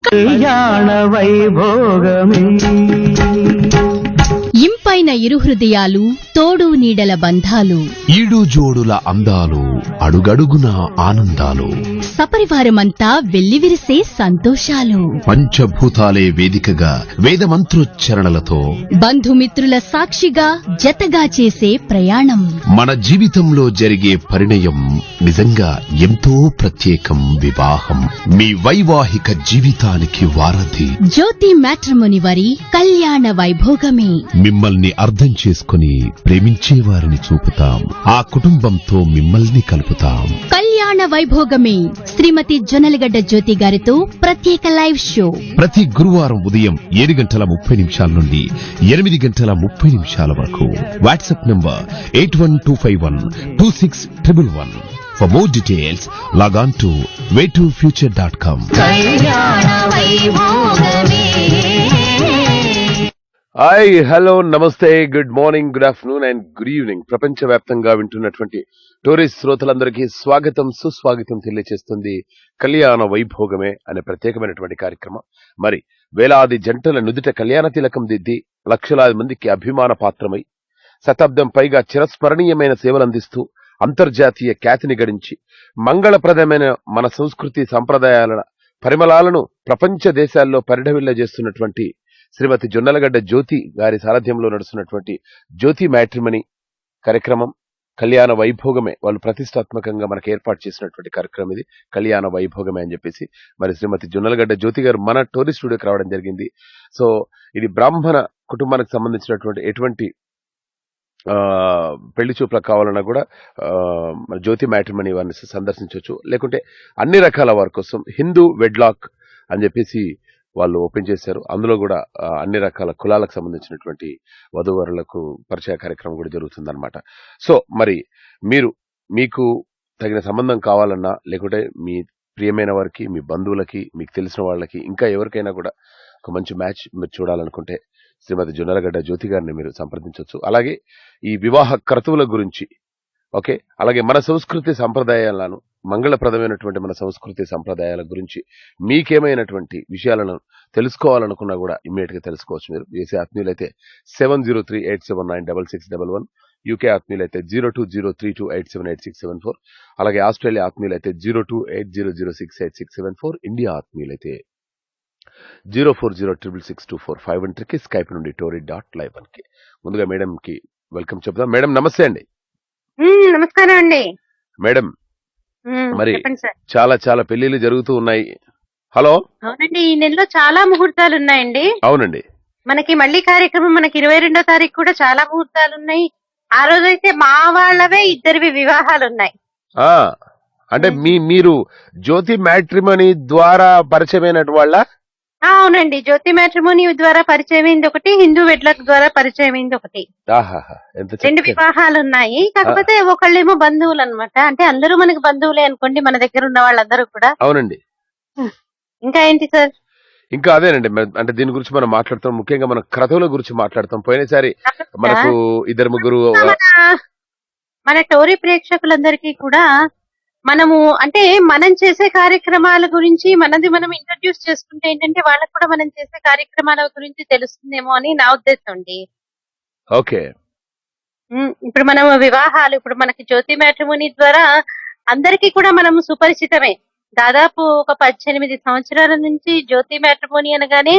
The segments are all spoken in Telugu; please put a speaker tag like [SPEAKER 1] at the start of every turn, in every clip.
[SPEAKER 1] కళ్యాణ వైభోగమే.
[SPEAKER 2] ఇంపైన ఇరు హృదయాలు, తోడు నీడల బంధాలు,
[SPEAKER 3] ఈడు జోడుల అందాలు, అడుగడుగున ఆనందాలు,
[SPEAKER 2] సపరివారమంతా వెల్లివిరిసే సంతోషాలు,
[SPEAKER 3] పంచభూతాలే వేదికగా వేదమంత్రోచ్చరణలతో
[SPEAKER 2] బంధుమిత్రుల సాక్షిగా జతగా చేసే ప్రయాణం.
[SPEAKER 3] మన జీవితంలో జరిగే పరిణయం నిజంగా ఎంతో ప్రత్యేకం. వివాహం మీ వైవాహిక జీవితానికి వారధి.
[SPEAKER 2] జ్యోతి మ్యాట్రిమోని వారి కళ్యాణ వైభోగమే.
[SPEAKER 3] మిమ్మల్ని అర్థం చేసుకుని ప్రేమించే వారిని చూపుతాం. ఆ కుటుంబంతో మిమ్మల్ని కలుపుతాం.
[SPEAKER 2] కళ్యాణ వైభోగమే శ్రీమతి జొన్నలగడ్డ జ్యోతి గారితో ప్రత్యేక లైవ్ షో
[SPEAKER 3] ప్రతి గురువారం ఉదయం 7:30 నుండి 8:30 వరకు. WhatsApp number 8125126111. For more details, log on to waytofuture.com.
[SPEAKER 1] కళ్యాణ వైభోగమే.
[SPEAKER 4] హాయ్, హలో, నమస్తే, good morning, good afternoon and good evening. ప్రపంచవ్యాప్తంగా వింటున్నటువంటి టూరిస్ట్ శ్రోతలందరికీ స్వాగతం, సుస్వాగతం తెలియజేస్తుంది కళ్యాణ వైభోగమే అనే ప్రత్యేకమైనటువంటి కార్యక్రమం. మరి వేలాది జంటల నుదుట కళ్యాణ తిలకం దిద్ది లక్షలాది మందికి అభిమాన పాత్రమై శతాబ్దం పైగా చిరస్మరణీయమైన సేవలందిస్తూ అంతర్జాతీయ ఖ్యాతిని గడించి మంగళప్రదమైన మన సంస్కృతి సంప్రదాయాల పరిమళాలను ప్రపంచ దేశాల్లో పరిఢవిల్లజేస్తున్నటువంటి శ్రీమతి జొన్నలగడ్డ జ్యోతి గారి సారథ్యంలో నడుస్తున్నటువంటి జ్యోతి మ్యాట్రిమనీ కార్యక్రమం కళ్యాణ వైభోగమే. వాళ్ళు ప్రతిష్టాత్మకంగా మనకు ఏర్పాటు చేసినటువంటి కార్యక్రమం ఇది, కళ్యాణ వైభోగమే అని చెప్పేసి. మరి శ్రీమతి జొన్నలగడ్డ జ్యోతి గారు మన టూరిస్ట్ స్టూడియోకి రావడం జరిగింది. సో ఇది బ్రాహ్మణ కుటుంబానికి సంబంధించినటువంటి ఎటువంటి పెళ్లి చూపులకు కావాలన్నా కూడా జ్యోతి మ్యాట్రిమనీ వారిని సందర్శించవచ్చు. లేకుంటే అన్ని రకాల వారి కోసం హిందూ వెడ్లాక్ అని చెప్పేసి వాళ్ళు ఓపెన్ చేశారు. అందులో కూడా అన్ని రకాల కులాలకు సంబంధించినటువంటి వధూవరులకు పరిచయ కార్యక్రమం కూడా జరుగుతుందన్నమాట. సో మరి మీకు తగిన సంబంధం కావాలన్నా, లేకుంటే మీ ప్రియమైన వారికి, మీ బంధువులకి, మీకు తెలిసిన వాళ్ళకి, ఇంకా ఎవరికైనా కూడా ఒక మంచి మ్యాచ్ మీరు చూడాలనుకుంటే శ్రీమతి జొన్నలగడ్డ జ్యోతి గారిని మీరు సంప్రదించవచ్చు. అలాగే ఈ వివాహ క్రతువుల గురించి, ఓకే, అలాగే మన సంస్కృతి సంప్రదాయాలను, మంగళప్రదమైనటువంటి మన సంస్కృతి సంప్రదాయాల గురించి మీకేమైనటువంటి విషయాలను తెలుసుకోవాలనుకున్నా కూడా ఇమ్మీడియట్ గా తెలుసుకోవచ్చు. మీరు ఏసీ ఆత్మీయులైతే 7038796611, యూకే ఆత్మీయులైతే 0203287867 అలాగే ఆస్ట్రేలియా ఆత్మీయులైతే 0280068674, ఇండియా ఆత్మీయులైతే 0406662451 కి స్కైప్ నుండి tory.live కి. ముందుగా మేడం కి వెల్కమ్ చెప్తాం. మేడం నమస్తే అండి.
[SPEAKER 5] నమస్కారం అండి.
[SPEAKER 4] మేడం మరి చాలా చాలా పెళ్లిళ్ళు జరుగుతూ ఉన్నాయి. హలో.
[SPEAKER 5] అవునండి, ఈ నెలలో చాలా ముహూర్తాలు ఉన్నాయండి.
[SPEAKER 4] అవునండి,
[SPEAKER 5] మనకి మళ్ళీ కార్యక్రమం మనకి 22వ తారీఖు కూడా చాలా ముహూర్తాలు ఉన్నాయి. ఆ రోజైతే మా వాళ్ళవే ఇద్దరివి వివాహాలు ఉన్నాయి.
[SPEAKER 4] అంటే మీరు జ్యోతి మ్యాట్రిమనీ ద్వారా పరిచయమైన వాళ్ళ?
[SPEAKER 5] అవునండి, జ్యోతి మ్యాట్రిమోనీ ద్వారా పరిచయం అయింది ఒకటి, హిందూ వెడ్లక్ ద్వారా పరిచయం అయింది ఒకటి. రెండు వివాహాలు ఉన్నాయి. కాకపోతే ఒకళ్ళేమో బంధువులు అన్నమాట. అంటే అందరూ మనకి బంధువులే అనుకోండి, మన దగ్గర ఉన్న వాళ్ళందరూ కూడా.
[SPEAKER 4] అవునండి.
[SPEAKER 5] ఇంకా ఏంటి సార్?
[SPEAKER 4] ఇంకా అదేనండి, అంటే దీని గురించి మనం మాట్లాడుతాం. ముఖ్యంగా మనం క్రతువుల గురించి మాట్లాడతాం. పోయినసారి మనకు ఇద్దరు ముగ్గురు
[SPEAKER 5] మన టోరీ ప్రేక్షకులందరికీ కూడా మనము అంటే మనం చేసే కార్యక్రమాల గురించి మనం ఇంట్రడ్యూస్ చేసుకుంటే ఏంటంటే వాళ్ళకు కూడా మనం చేసే కార్యక్రమాల గురించి తెలుస్తుందేమో అని నా ఉద్దేశం అండి.
[SPEAKER 4] ఓకే.
[SPEAKER 5] ఇప్పుడు మనం వివాహాలు, ఇప్పుడు మనకి జ్యోతి మ్యాట్రిమోనీ ద్వారా అందరికీ కూడా మనం సుపరిచితమే. దాదాపు ఒక 18 సంవత్సరాల నుంచి జ్యోతి మ్యాట్రిమోనీ అనగానే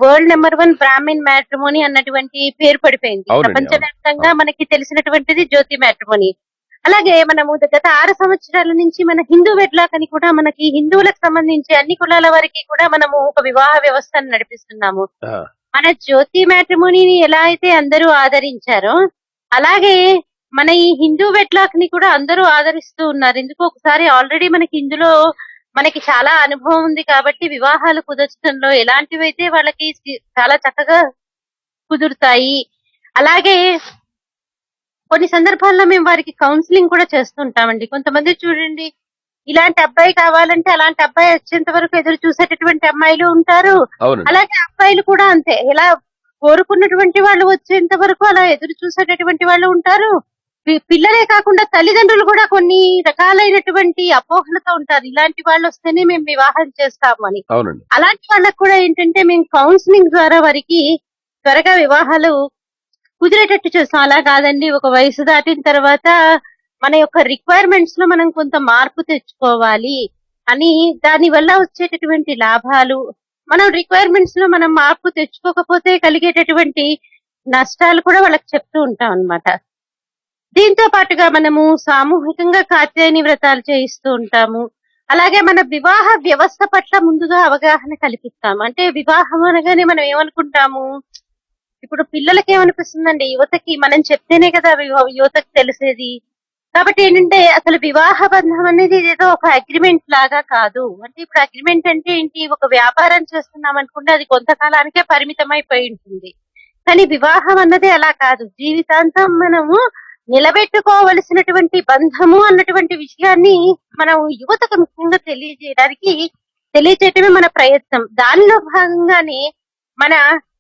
[SPEAKER 5] వరల్డ్ నెంబర్ 1 బ్రాహ్మిన్ మ్యాట్రిమోనీ అన్నటువంటి పేరు పడిపోయింది. ప్రపంచవ్యాప్తంగా మనకి తెలిసినటువంటిది జ్యోతి మ్యాట్రిమోనీ. అలాగే మనము గత 6 సంవత్సరాల నుంచి మన హిందూ వెడ్లాక్ అని కూడా మనకి హిందువులకు సంబంధించి అన్ని కులాల వారికి కూడా మనము ఒక వివాహ వ్యవస్థను నడిపిస్తున్నాము. మన జ్యోతి మ్యాట్రిమోనీని ఎలా అయితే అందరూ ఆదరించారో అలాగే మన ఈ హిందూ వెడ్లాక్ ని కూడా అందరూ ఆదరిస్తూ ఉన్నారు. ఎందుకు ఒకసారి ఆల్రెడీ మనకి ఇందులో మనకి చాలా అనుభవం ఉంది కాబట్టి వివాహాలు కుదర్చడంలో ఎలాంటివైతే వాళ్ళకి చాలా చక్కగా కుదురుతాయి. అలాగే కొన్ని సందర్భాల్లో మేము వారికి కౌన్సిలింగ్ కూడా చేస్తుంటామండి. కొంతమంది చూడండి, ఇలాంటి అబ్బాయి కావాలంటే అలాంటి అబ్బాయి వచ్చేంత వరకు ఎదురు చూసేటటువంటి అమ్మాయిలు ఉంటారు. అలాగే అబ్బాయిలు కూడా అంతే, ఇలా కోరుకున్నటువంటి వాళ్ళు వచ్చేంత వరకు అలా ఎదురు చూసేటటువంటి వాళ్ళు ఉంటారు. పిల్లలే కాకుండా తల్లిదండ్రులు కూడా కొన్ని రకాలైనటువంటి అపోహలతో ఉంటారు. ఇలాంటి వాళ్ళు వస్తేనే మేము వివాహం చేస్తాము అని.
[SPEAKER 4] అవునండి.
[SPEAKER 5] అలాంటి వాళ్ళకి కూడా ఏంటంటే మేము కౌన్సిలింగ్ ద్వారా వారికి త్వరగా వివాహాలు కుదిరేటట్టు చేస్తాం. అలా కాదండి, ఒక వయసు దాటిన తర్వాత మన యొక్క రిక్వైర్మెంట్స్ లో మనం కొంత మార్పు తెచ్చుకోవాలి అని, దాని వల్ల వచ్చేటటువంటి లాభాలు, మనం రిక్వైర్మెంట్స్ లో మనం మార్పు తెచ్చుకోకపోతే కలిగేటటువంటి నష్టాలు కూడా వాళ్ళకి చెప్తూ ఉంటాం అన్నమాట. దీంతో పాటుగా మనము సామూహికంగా కాత్యాయని వ్రతాలు చేయిస్తూ ఉంటాము. అలాగే మన వివాహ వ్యవస్థ పట్ల ముందుగా అవగాహన కల్పిస్తాము. అంటే వివాహం అనగానే మనం ఏమనుకుంటాము, ఇప్పుడు పిల్లలకి ఏమనిపిస్తుందండి, యువతకి మనం చెప్తేనే కదా యువతకి తెలిసేది. కాబట్టి ఏంటంటే అసలు వివాహ బంధం అనేది ఏదో ఒక అగ్రిమెంట్ లాగా కాదు. అంటే ఇప్పుడు అగ్రిమెంట్ అంటే ఏంటి, ఒక వ్యాపారం చేస్తున్నాం అనుకుంటే అది కొంతకాలానికే పరిమితం అయిపోయి ఉంటుంది. కానీ వివాహం అన్నది అలా కాదు, జీవితాంతం మనము నిలబెట్టుకోవలసినటువంటి బంధము అన్నటువంటి విషయాన్ని మనం యువతకు ముఖ్యంగా తెలియజేయటమే మన ప్రయత్నం. దానిలో భాగంగానే మన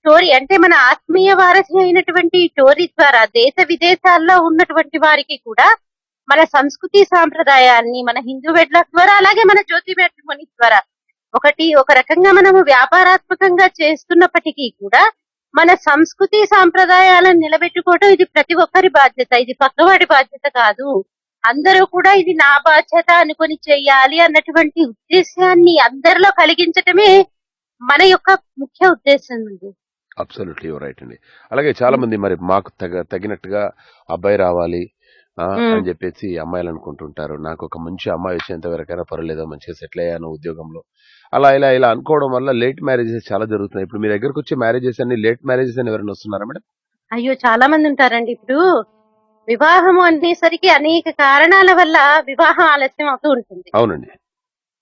[SPEAKER 5] టోరీ అంటే మన ఆత్మీయ వారధి అయినటువంటి టోరీ ద్వారా దేశ విదేశాల్లో ఉన్నటువంటి వారికి కూడా మన సంస్కృతి సాంప్రదాయాన్ని, మన హిందూ వెడ్లాక్ ద్వారా, అలాగే మన జ్యోతి మ్యాట్రిమోనీ ద్వారా ఒక రకంగా మనము వ్యాపారాత్మకంగా చేస్తున్నప్పటికీ కూడా మన సంస్కృతి సాంప్రదాయాలను నిలబెట్టుకోవడం ఇది ప్రతి ఒక్కరి బాధ్యత. ఇది పక్కవాడి బాధ్యత కాదు. అందరూ కూడా ఇది నా బాధ్యత అనుకొని చెయ్యాలి అన్నటువంటి ఉద్దేశాన్ని అందరిలో కలిగించటమే మన యొక్క ముఖ్య ఉద్దేశం అండి.
[SPEAKER 4] అబ్సల్యూట్లీ రైట్ అండి. అలాగే చాలా మంది మరి మాకు తగినట్టుగా అబ్బాయి రావాలి అని చెప్పేసి అమ్మాయిలు అనుకుంటుంటారు. నాకు ఒక మంచి అమ్మాయి వచ్చేంత వరకైనా పర్వాలేదు, మంచిగా సెటిల్ అయ్యాను ఉద్యోగంలో, అలా ఇలా అనుకోవడం వల్ల లేట్ మ్యారేజెస్ చాలా జరుగుతున్నాయి. ఇప్పుడు మీ దగ్గరకు వచ్చే మ్యారేజెస్ అన్ని లేట్ మ్యారేజెస్ అని ఎవరైనా వస్తున్నారా మేడం?
[SPEAKER 5] అయ్యో, చాలా మంది ఉంటారండి. ఇప్పుడు వివాహం అనేసరికి అనేక కారణాల వల్ల వివాహం ఆలస్యం అవుతూ ఉంటుంది.
[SPEAKER 4] అవునండి.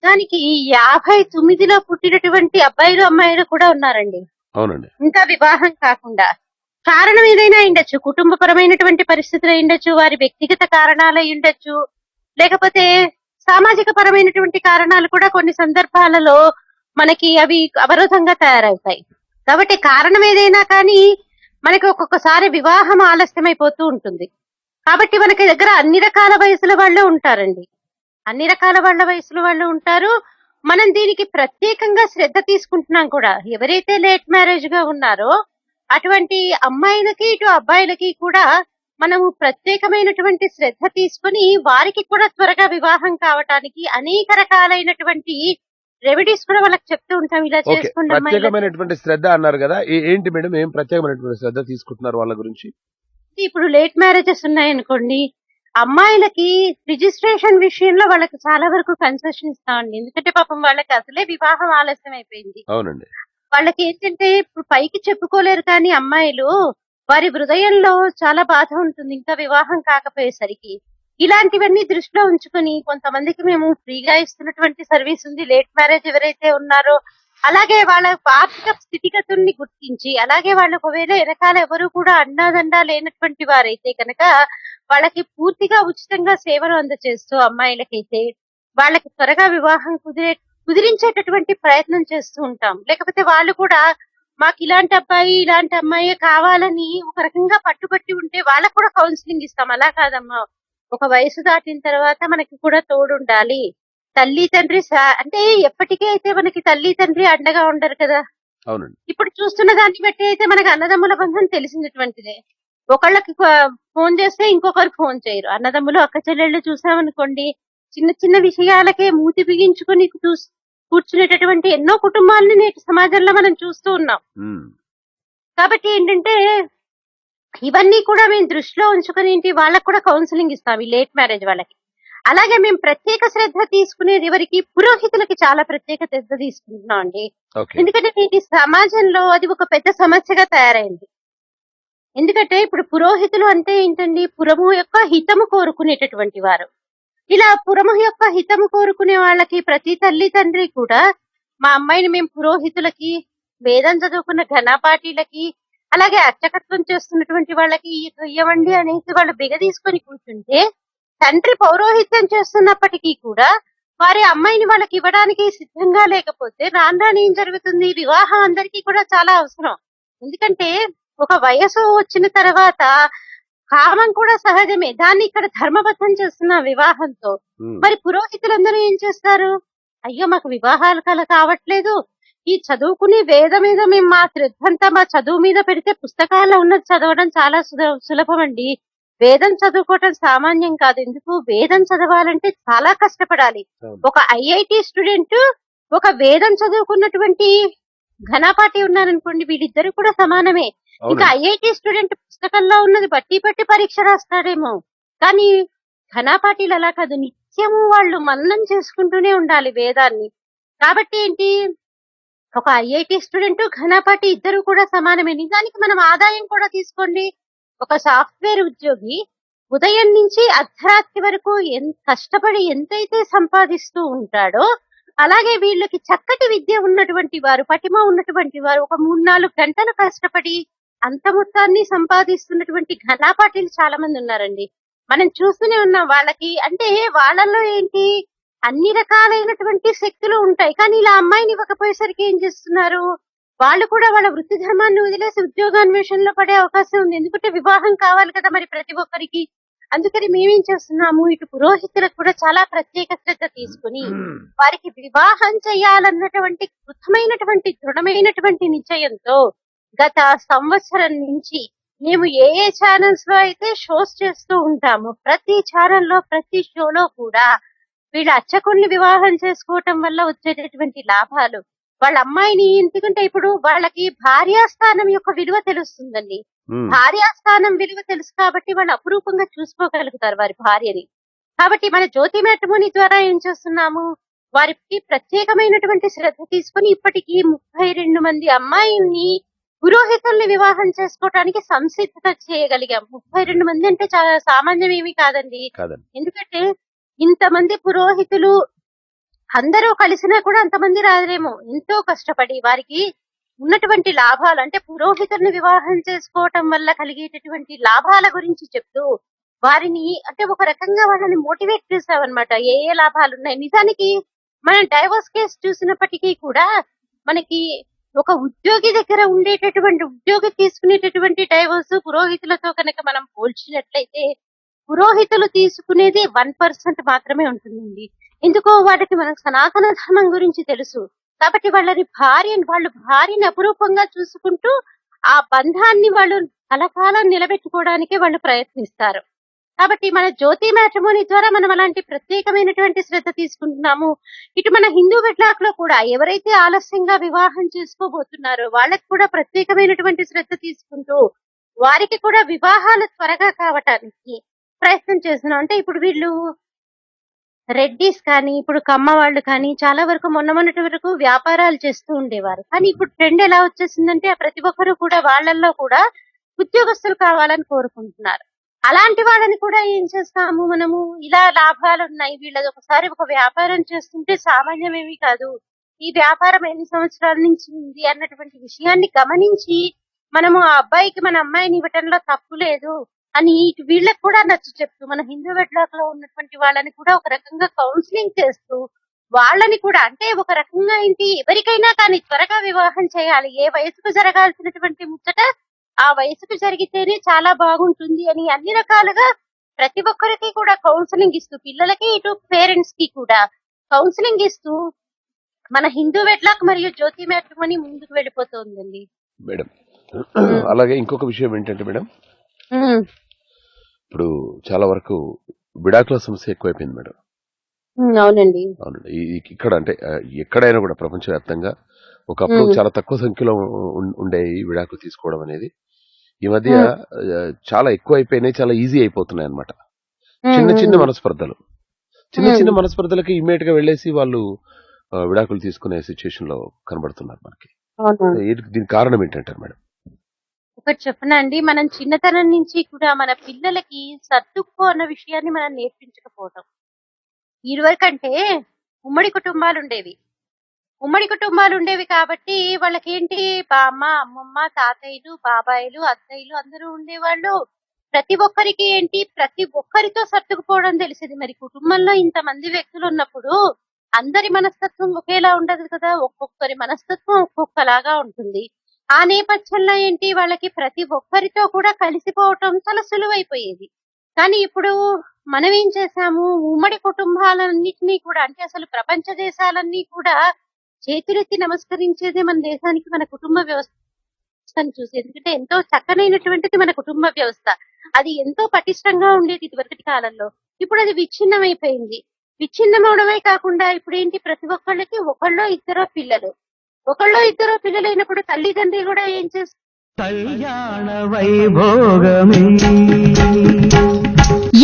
[SPEAKER 5] దానికి 59లో పుట్టినటువంటి అబ్బాయిలు అమ్మాయిలు కూడా ఉన్నారండి.
[SPEAKER 4] అవునండి.
[SPEAKER 5] ఇంకా వివాహం కాకుండా కారణం ఏదైనా ఉండొచ్చు, కుటుంబపరమైనటువంటి పరిస్థితులు ఉండొచ్చు, వారి వ్యక్తిగత కారణాలు ఉండొచ్చు, లేకపోతే సామాజిక పరమైనటువంటి కారణాలు కూడా కొన్ని సందర్భాలలో మనకి అవి అవరోధంగా తయారవుతాయి. కాబట్టి కారణం ఏదైనా కానీ మనకి ఒక్కొక్కసారి వివాహం ఆలస్యమైపోతూ ఉంటుంది. కాబట్టి మనకి దగ్గర అన్ని రకాల వయసుల వాళ్ళు ఉంటారండి, అన్ని రకాల వాళ్ళ వయసుల వాళ్ళు ఉంటారు. మనం దీనికి ప్రత్యేకంగా శ్రద్ధ తీసుకుంటున్నాం కూడా. ఎవరైతే లేట్ మ్యారేజ్ గా ఉన్నారో అటువంటి అమ్మాయిలకి ఇటు అబ్బాయిలకి కూడా మనము ప్రత్యేకమైనటువంటి శ్రద్ధ తీసుకుని వారికి కూడా త్వరగా వివాహం కావటానికి అనేక రకాలైనటువంటి రెమెడీస్ కూడా వాళ్ళకి చెప్తూ ఉంటాం. ఇలా చేసుకోండి.
[SPEAKER 4] ప్రత్యేకమైనటువంటి శ్రద్ధ అన్నారు కదా, ఏంటి మేడం, ఏం ప్రత్యేకమైనటువంటి శ్రద్ధ తీసుకుంటున్నారు వాళ్ళ గురించి?
[SPEAKER 5] ఇప్పుడు లేట్ మ్యారేజెస్ ఉన్నాయనుకోండి, అమ్మాయిలకి రిజిస్ట్రేషన్ విషయంలో వాళ్ళకి చాలా వరకు కన్సెషన్ ఇస్తామండి. ఎందుకంటే పాపం వాళ్ళకి అసలే వివాహం ఆలస్యం అయిపోయింది.
[SPEAKER 4] అవునండి.
[SPEAKER 5] వాళ్ళకి ఏంటంటే ఇప్పుడు పైకి చెప్పుకోలేరు, కానీ అమ్మాయిలు వారి హృదయంలో చాలా బాధ ఉంటుంది ఇంకా వివాహం కాకపోయేసరికి. ఇలాంటివన్నీ దృష్టిలో ఉంచుకొని కొంతమందికి మేము ఫ్రీగా ఇస్తున్నటువంటి సర్వీస్ ఉంది. లేట్ మ్యారేజ్ ఎవరైతే ఉన్నారో అలాగే వాళ్ళ ఆర్థిక స్థితిగతుల్ని గుర్తించి, అలాగే వాళ్ళ ఒకవేళ వెనకాల ఎవరు కూడా అండాదండా లేనటువంటి వారైతే కనుక వాళ్ళకి పూర్తిగా ఉచితంగా సేవలు అందజేస్తూ అమ్మాయిలకైతే వాళ్ళకి త్వరగా వివాహం కుదిరించేటటువంటి ప్రయత్నం చేస్తూ ఉంటాం. లేకపోతే వాళ్ళు కూడా మాకు ఇలాంటి అబ్బాయి ఇలాంటి అమ్మాయి కావాలని ఒక రకంగా పట్టుబట్టి ఉంటే వాళ్ళకు కూడా కౌన్సిలింగ్ ఇస్తాం. అలా కాదమ్మా, ఒక వయసు దాటిన తర్వాత మనకి కూడా తోడుండాలి. తల్లి తండ్రి అంటే ఎప్పటికీ అయితే మనకి తల్లి తండ్రి అండగా ఉండరు కదా.
[SPEAKER 4] అవునండి.
[SPEAKER 5] ఇప్పుడు చూస్తున్న దాన్ని బట్టి అయితే మనకి అన్నదమ్ముల బంధం తెలిసినటువంటిదే. ఒకళ్ళకి ఫోన్ చేస్తే ఇంకొకరు ఫోన్ చేయరు. అన్నదమ్ములు అక్క చెల్లెళ్ళు చూసామనుకోండి, చిన్న చిన్న విషయాలకే మూతి బిగించుకుని కూర్చునేటటువంటి ఎన్నో కుటుంబాలని నేటి సమాజంలో మనం చూస్తూ ఉన్నాం. కాబట్టి ఏంటంటే ఇవన్నీ కూడా మేము దృష్టిలో ఉంచుకుని వాళ్ళకు కూడా కౌన్సిలింగ్ ఇస్తాం ఈ లేట్ మ్యారేజ్ వాళ్ళకి. అలాగే మేము ప్రత్యేక శ్రద్ధ తీసుకునేది ఎవరికి, పురోహితులకి చాలా ప్రత్యేక శ్రద్ధ తీసుకుంటున్నాం అండి. ఎందుకంటే నేటి సమాజంలో అది ఒక పెద్ద సమస్యగా తయారైంది. ఎందుకంటే ఇప్పుడు పురోహితులు అంటే ఏంటండి, పురము యొక్క హితము కోరుకునేటటువంటి వారు. ఇలా పురము యొక్క హితము కోరుకునే వాళ్ళకి ప్రతి తల్లి తండ్రి కూడా మా అమ్మాయిని మేము పురోహితులకి, వేదం చదువుకున్న ఘనపాఠీలకి, అలాగే అర్చకత్వం చేస్తున్నటువంటి వాళ్ళకి ఇవ్వండి అనేసి వాళ్ళు బిగదీసుకొని కూర్చుంటే, తండ్రి పౌరోహిత్యం చేస్తున్నప్పటికీ కూడా వారి అమ్మాయిని వాళ్ళకి ఇవ్వడానికి సిద్ధంగా లేకపోతే రాను ఏం జరుగుతుంది, వివాహం అందరికీ కూడా చాలా అవసరం. ఎందుకంటే ఒక వయసు వచ్చిన తర్వాత కామం కూడా సహజమే. దాన్ని ఇక్కడ ధర్మబద్ధం చేస్తున్న వివాహంతో.
[SPEAKER 4] ఉమ్,
[SPEAKER 5] మరి పురోహితులందరూ ఏం చేస్తారు? అయ్యో మాకు వివాహాలు కావట్లేదు. ఈ చదువుకుని వేదం మీద మేము మా శ్రద్ధంతా మా చదువు మీద పెడితే పుస్తకాల్లో ఉన్నది చదవడం చాలా సులభం అండి. వేదం చదువుకోవటం సామాన్యం కాదు. ఎందుకు? వేదం చదవాలంటే చాలా కష్టపడాలి.
[SPEAKER 4] అవును.
[SPEAKER 5] ఒక ఐఐటి స్టూడెంట్, ఒక వేదం చదువుకున్నటువంటి ఘనపాటి ఉన్నారనుకోండి, వీళ్ళిద్దరు కూడా సమానమే. ఇంకా
[SPEAKER 4] అవునండి.
[SPEAKER 5] ఐఐటి స్టూడెంట్ పుస్తకంలో ఉన్నది బట్టి పట్టి పరీక్ష రాస్తాడేమో, కానీ ఘనపాటీలు అలా కాదు. నిత్యము వాళ్ళు మననం చేసుకుంటూనే ఉండాలి వేదాన్ని. కాబట్టి ఏంటి, ఒక ఐఐటి స్టూడెంట్, ఘనపాటి ఇద్దరు కూడా సమానమే. నిజానికి మనం ఆదాయం కూడా తీసుకోండి. ఒక సాఫ్ట్వేర్ ఉద్యోగి ఉదయం నుంచి అర్ధరాత్రి వరకు కష్టపడి ఎంతైతే సంపాదిస్తూ ఉంటాడో, అలాగే వీళ్ళకి చక్కటి విద్య ఉన్నటువంటి వారు, పటిమ ఉన్నటువంటి వారు ఒక 3-4 గంటలు కష్టపడి అంత మొత్తాన్ని సంపాదిస్తున్నటువంటి ఘనాపాటీలు చాలా మంది ఉన్నారండి. మనం చూస్తూనే ఉన్నాం. వాళ్ళకి అంటే వాళ్ళల్లో ఏంటి, అన్ని రకాలైనటువంటి శక్తులు ఉంటాయి. కానీ ఇలా అమ్మాయిని ఇవ్వకపోయేసరికి ఏం చేస్తున్నారు, వాళ్ళు కూడా వాళ్ళ వృత్తి ధర్మాన్ని వదిలేసి ఉద్యోగాన్వేషణలో పడే అవకాశం ఉంది. ఎందుకంటే వివాహం కావాలి కదా మరి ప్రతి ఒక్కరికి. అందుకని మేమేం చేస్తున్నాము, ఇటు పురోహితులకు కూడా చాలా ప్రత్యేక శ్రద్ధ తీసుకుని వారికి వివాహం చేయాలన్నటువంటి దృఢమైనటువంటి నిశ్చయంతో గత సంవత్సరం నుంచి మేము ఏ ఛానల్స్ లో అయితే షోస్ చేస్తూ ఉంటామో, ప్రతి ఛానల్లో ప్రతి షోలో కూడా వీళ్ళ అచ్చకుల్ని వివాహం చేసుకోవటం వల్ల వచ్చేటటువంటి లాభాలు, వాళ్ళ అమ్మాయిని, ఎందుకంటే ఇప్పుడు వాళ్ళకి భార్యాస్థానం యొక్క విలువ తెలుస్తుందండి.
[SPEAKER 4] ఉమ్,
[SPEAKER 5] భార్యాస్థానం విలువ తెలుసు కాబట్టి వాళ్ళు అపురూపంగా చూసుకోగలుగుతారు వారి భార్యని. కాబట్టి మన జ్యోతి మ్యాట్రిమోనీ ద్వారా ఏం చేస్తున్నాము, వారికి ప్రత్యేకమైనటువంటి శ్రద్ధ తీసుకుని ఇప్పటికీ 32 మంది అమ్మాయిల్ని పురోహితుల్ని వివాహం చేసుకోవటానికి సంసిద్ధత చేయగలిగాం. 32 మంది అంటే చాలా సామాన్యం ఏమీ కాదండి.
[SPEAKER 4] కాదండి.
[SPEAKER 5] ఎందుకంటే ఇంతమంది పురోహితులు అందరూ కలిసినా కూడా అంతమంది రాలేమో. ఎంతో కష్టపడి వారికి ఉన్నటువంటి లాభాలు, అంటే పురోహితుల్ని వివాహం చేసుకోవటం వల్ల కలిగేటటువంటి లాభాల గురించి చెప్తూ వారిని, అంటే ఒక రకంగా వాళ్ళని మోటివేట్ చేసామన్నమాట. ఏ ఏ లాభాలు ఉన్నాయి. నిజానికి మనం డైవోర్స్ కేసు చూసినప్పటికీ కూడా మనకి ఒక ఉద్యోగి దగ్గర ఉండేటటువంటి, ఉద్యోగి తీసుకునేటటువంటి డైవోర్స్ పురోహితులతో కనుక మనం పోల్చినట్లయితే పురోహితులు తీసుకునేది 1% మాత్రమే ఉంటుందండి. ఎందుకో వాటికి మనకు సనాతన ధర్మం గురించి తెలుసు కాబట్టి వాళ్ళు భార్యని అపురూపంగా చూసుకుంటూ ఆ బంధాన్ని వాళ్ళు కలకాలం నిలబెట్టుకోవడానికే వాళ్ళు ప్రయత్నిస్తారు. కాబట్టి మన జ్యోతి మ్యాట్రిమోనీ ద్వారా మనం అలాంటి ప్రత్యేకమైనటువంటి శ్రద్ధ తీసుకుంటున్నాము. ఇటు మన హిందూ వెడ్లాక్ లో కూడా ఎవరైతే ఆలస్యంగా వివాహం చేసుకోబోతున్నారో వాళ్ళకి కూడా ప్రత్యేకమైనటువంటి శ్రద్ధ తీసుకుంటూ వారికి కూడా వివాహాలు త్వరగా కావటానికి ప్రయత్నం చేస్తున్నాం. అంటే ఇప్పుడు వీళ్ళు రెడ్డిస్ కానీ, ఇప్పుడు కమ్మ వాళ్ళు కానీ చాలా వరకు మొన్నటి వరకు వ్యాపారాలు చేస్తూ ఉండేవారు. కానీ ఇప్పుడు ట్రెండ్ ఎలా వచ్చేసిందంటే ప్రతి ఒక్కరు కూడా వాళ్ళల్లో కూడా ఉద్యోగస్తులు కావాలని కోరుకుంటున్నారు. అలాంటి వాళ్ళని కూడా ఏం చేస్తాము మనము, ఇలా లాభాలు ఉన్నాయి వీళ్ళది, ఒకసారి ఒక వ్యాపారం చేస్తుంటే సామాన్యమేమీ కాదు, ఈ వ్యాపారం ఎన్ని సంవత్సరాల నుంచి ఉంది అన్నటువంటి విషయాన్ని గమనించి మనము ఆ అబ్బాయికి మన అమ్మాయిని ఇవ్వటంలో తప్పు లేదు అని ఇటు వీళ్ళకి కూడా నచ్చ చెప్తూ, మన హిందూ వెడ్లాక్ లో ఉన్నటువంటి వాళ్ళని కూడా ఒక రకంగా కౌన్సిలింగ్ చేస్తూ వాళ్ళని కూడా, అంటే ఒక రకంగా ఏంటి, ఎవరికైనా కానీ త్వరగా వివాహం చేయాలి, ఏ వయసుకు జరగాల్సినటువంటి ముచ్చట ఆ వయసుకు జరిగితేనే చాలా బాగుంటుంది అని అన్ని రకాలుగా ప్రతి ఒక్కరికి కూడా కౌన్సిలింగ్ ఇస్తూ, పిల్లలకి ఇటు పేరెంట్స్ కి కూడా కౌన్సిలింగ్ ఇస్తూ మన హిందూ వెడ్లాక్ మరియు జ్యోతి మ్యాట్రిమోనీ ముందుకు వెళ్ళిపోతుందండి
[SPEAKER 4] మేడం. అలాగే ఇంకొక విషయం ఏంటంటే మేడం, ఇప్పుడు చాలా వరకు విడాకుల సమస్య ఎక్కువైపోయింది మేడం.
[SPEAKER 5] అవునండి.
[SPEAKER 4] అవునండి. ఇక్కడ అంటే ఎక్కడైనా కూడా ప్రపంచవ్యాప్తంగా ఒకప్పుడు చాలా తక్కువ సంఖ్యలో ఉండే ఈ విడాకులు తీసుకోవడం అనేది ఈ మధ్య చాలా ఎక్కువ అయిపోయినాయి, చాలా ఈజీ అయిపోతున్నాయి అన్నమాట. చిన్న మనస్పర్ధలకి ఇమ్మీడియట్ గా వెళ్ళేసి వాళ్ళు విడాకులు తీసుకునే సిచ్యువేషన్ లో కనబడుతున్నారు మనకి. దీనికి కారణం ఏంటంటారు మేడం?
[SPEAKER 5] ఒకటి చెప్పనా అండి, మనం చిన్నతనం నుంచి కూడా మన పిల్లలకి సర్దుకో అన్న విషయాన్ని మనం నేర్పించకపోవటం. ఇదివరకంటే ఉమ్మడి కుటుంబాలు ఉండేవి కాబట్టి వాళ్ళకేంటి, బామ్మ, అమ్మమ్మ, తాతయ్యలు, బాబాయిలు, అత్తయ్యలు అందరూ ఉండేవాళ్ళు. ప్రతి ఒక్కరికి ఏంటి, ప్రతి ఒక్కరితో సర్దుకుపోవడం తెలిసేది. మరి కుటుంబంలో ఇంతమంది వ్యక్తులు ఉన్నప్పుడు అందరి మనస్తత్వం ఒకేలా ఉండదు కదా, ఒక్కొక్కరి మనస్తత్వం ఒక్కొక్కలాగా ఉంటుంది. ఆ నేపథ్యంలో ఏంటి వాళ్ళకి ప్రతి ఒక్కరితో కూడా కలిసిపోవటం చాలా సులువైపోయేది. కానీ ఇప్పుడు మనం ఏం చేశాము, ఉమ్మడి కుటుంబాలన్నిటినీ కూడా అంటే అసలు ప్రపంచ దేశాలన్నీ కూడా చేతులెత్తి నమస్కరించేదే మన దేశానికి, మన కుటుంబ వ్యవస్థను చూసి. ఎందుకంటే ఎంతో చక్కనైనటువంటిది మన కుటుంబ వ్యవస్థ. అది ఎంతో పటిష్టంగా ఉండేది ఇదివరకటి కాలంలో. ఇప్పుడు అది విచ్ఛిన్నమైపోయింది. విచ్ఛిన్నమవడమే కాకుండా ఇప్పుడు ఏంటి, ప్రతి ఒక్కళ్ళకి ఒకళ్ళో ఇద్దరో పిల్లలైనప్పుడు తల్లిదండ్రి కూడా ఏం చేస్తారు,
[SPEAKER 1] కళ్యాణ వైభోగమే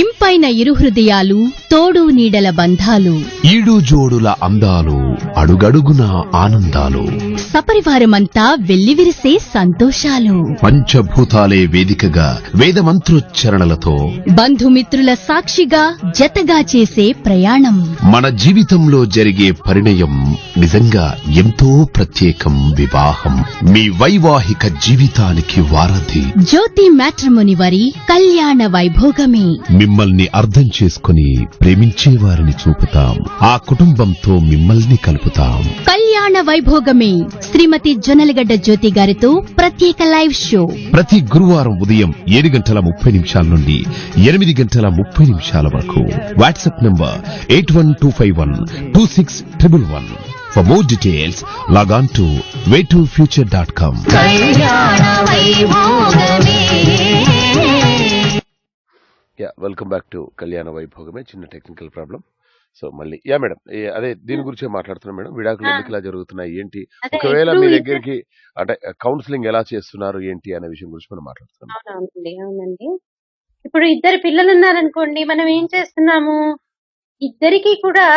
[SPEAKER 2] ఇంపైన ఇరు హృదయాలు, తోడు నీడల బంధాలు,
[SPEAKER 3] ఈడు జోడుల అందాలు, అడుగడుగున ఆనందాలు,
[SPEAKER 2] సపరివారమంతా వెల్లివిరిసే సంతోషాలు,
[SPEAKER 3] పంచభూతాలే వేదికగా వేద మంత్రోచ్చరణలతో
[SPEAKER 2] బంధుమిత్రుల సాక్షిగా జతగా చేసే ప్రయాణం.
[SPEAKER 3] మన జీవితంలో జరిగే పరిణయం నిజంగా ఎంతో ప్రత్యేకం. వివాహం మీ వైవాహిక జీవితానికి వారధి.
[SPEAKER 2] జ్యోతి మ్యాట్రిమోని వారి కళ్యాణ వైభోగమే.
[SPEAKER 3] మిమ్మల్ని అర్థం చేసుకుని ప్రేమించే వారిని చూపుతాం. ఆ కుటుంబంతో మిమ్మల్ని కలుపుతాం.
[SPEAKER 2] కళ్యాణ వైభోగమే శ్రీమతి జొన్నలగడ్డ జ్యోతి గారితో ప్రత్యేక లైవ్ షో
[SPEAKER 3] ప్రతి గురువారం ఉదయం 7:30 నుండి 8:30 వరకు. WhatsApp number 8125126111. For more details, log on to waytofuture.com.
[SPEAKER 1] కళ్యాణ Vaibhogame.
[SPEAKER 4] Welcome back to Kalyana Vaibhogame. చిన్న టెక్నికల్ ప్రాబ్లం. సో మళ్ళీ మేడం, అదే దీని గురించే మాట్లాడుతున్నాం మేడం. విడాకులు ఎందుకు ఇలా జరుగుతున్నాయి ఏంటి,
[SPEAKER 5] అదే
[SPEAKER 4] ఒకవేళ
[SPEAKER 5] ఇప్పుడు
[SPEAKER 4] మీ దగ్గరికి అంటే కౌన్సిలింగ్ ఎలా చేస్తున్నారు ఏంటి అనే విషయం గురించి మనం మాట్లాడుతున్నాం.
[SPEAKER 5] అవునండి. ఇప్పుడు ఇద్దరు పిల్లలు ఉన్నారనుకోండి, మనం ఏం చేస్తున్నాము, ఇద్దరికి కూడా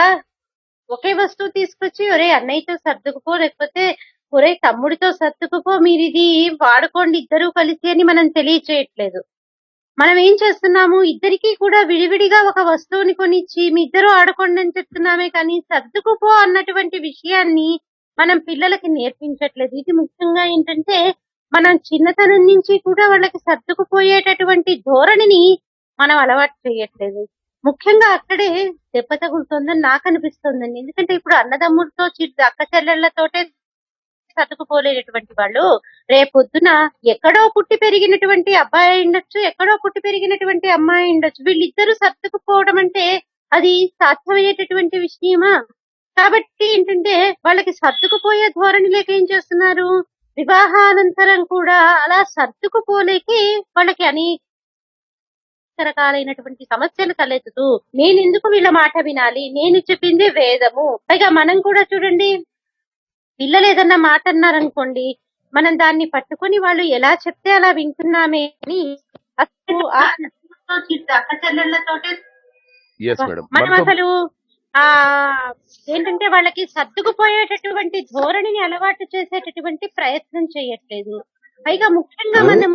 [SPEAKER 5] ఒకే వస్తువు తీసుకొచ్చి ఒరే అన్నయ్యతో సర్దుకుపో, లేకపోతే ఒరే తమ్ముడితో సర్దుకుపో, మీరు ఇది వాడుకోండి ఇద్దరూ కలిసి అని మనం తెలియచేయట్లేదు. మనం ఏం చేస్తున్నాము, ఇద్దరికి కూడా విడివిడిగా ఒక వస్తువుని కొనిచ్చి మీ ఇద్దరు ఆడుకోండి అని చెప్తున్నామే కానీ సర్దుకుపో అన్నటువంటి విషయాన్ని మనం పిల్లలకి నేర్పించట్లేదు. ఇది ముఖ్యంగా ఏంటంటే మనం చిన్నతనం నుంచి కూడా వాళ్ళకి సర్దుకుపోయేటటువంటి ధోరణిని మనం అలవాటు చేయట్లేదు. ముఖ్యంగా అక్కడే దెబ్బ తగులుతోందని నాకు అనిపిస్తోందండి. ఎందుకంటే ఇప్పుడు అన్నదమ్ములతో అక్క చెల్లెళ్లతోటే సర్దుకుపోలేనటువంటి వాళ్ళు రేపొద్దున ఎక్కడో పుట్టి పెరిగినటువంటి అబ్బాయి ఉండొచ్చు, ఎక్కడో పుట్టి పెరిగినటువంటి అమ్మాయి ఉండొచ్చు. వీళ్ళిద్దరూ సర్దుకుపోవడం అంటే అది సాధ్యమయ్యేటటువంటి విషయమా? కాబట్టి ఏంటంటే వాళ్ళకి సర్దుకుపోయే ధోరణి లేక ఏం చేస్తున్నారు, వివాహానంతరం కూడా అలా సర్దుకుపోలేకి వాళ్ళకి అనేక రకాలైనటువంటి సమస్యలు తలెత్తుతూ నేను ఎందుకు వీళ్ళ మాట వినాలి, నేను చెప్పింది వేదము. పైగా మనం కూడా చూడండి, పిల్లలు ఏదన్నా మాట అన్నారనుకోండి, మనం దాన్ని పట్టుకొని వాళ్ళు ఎలా చెప్తే అలా వింటున్నామే అని అసలు అక్క చెల్లెళ్లతోటే మనం అసలు ఏంటంటే వాళ్ళకి సర్దుకుపోయేటటువంటి ధోరణిని అలవాటు చేసేటటువంటి ప్రయత్నం చేయట్లేదు. పైగా ముఖ్యంగా మనం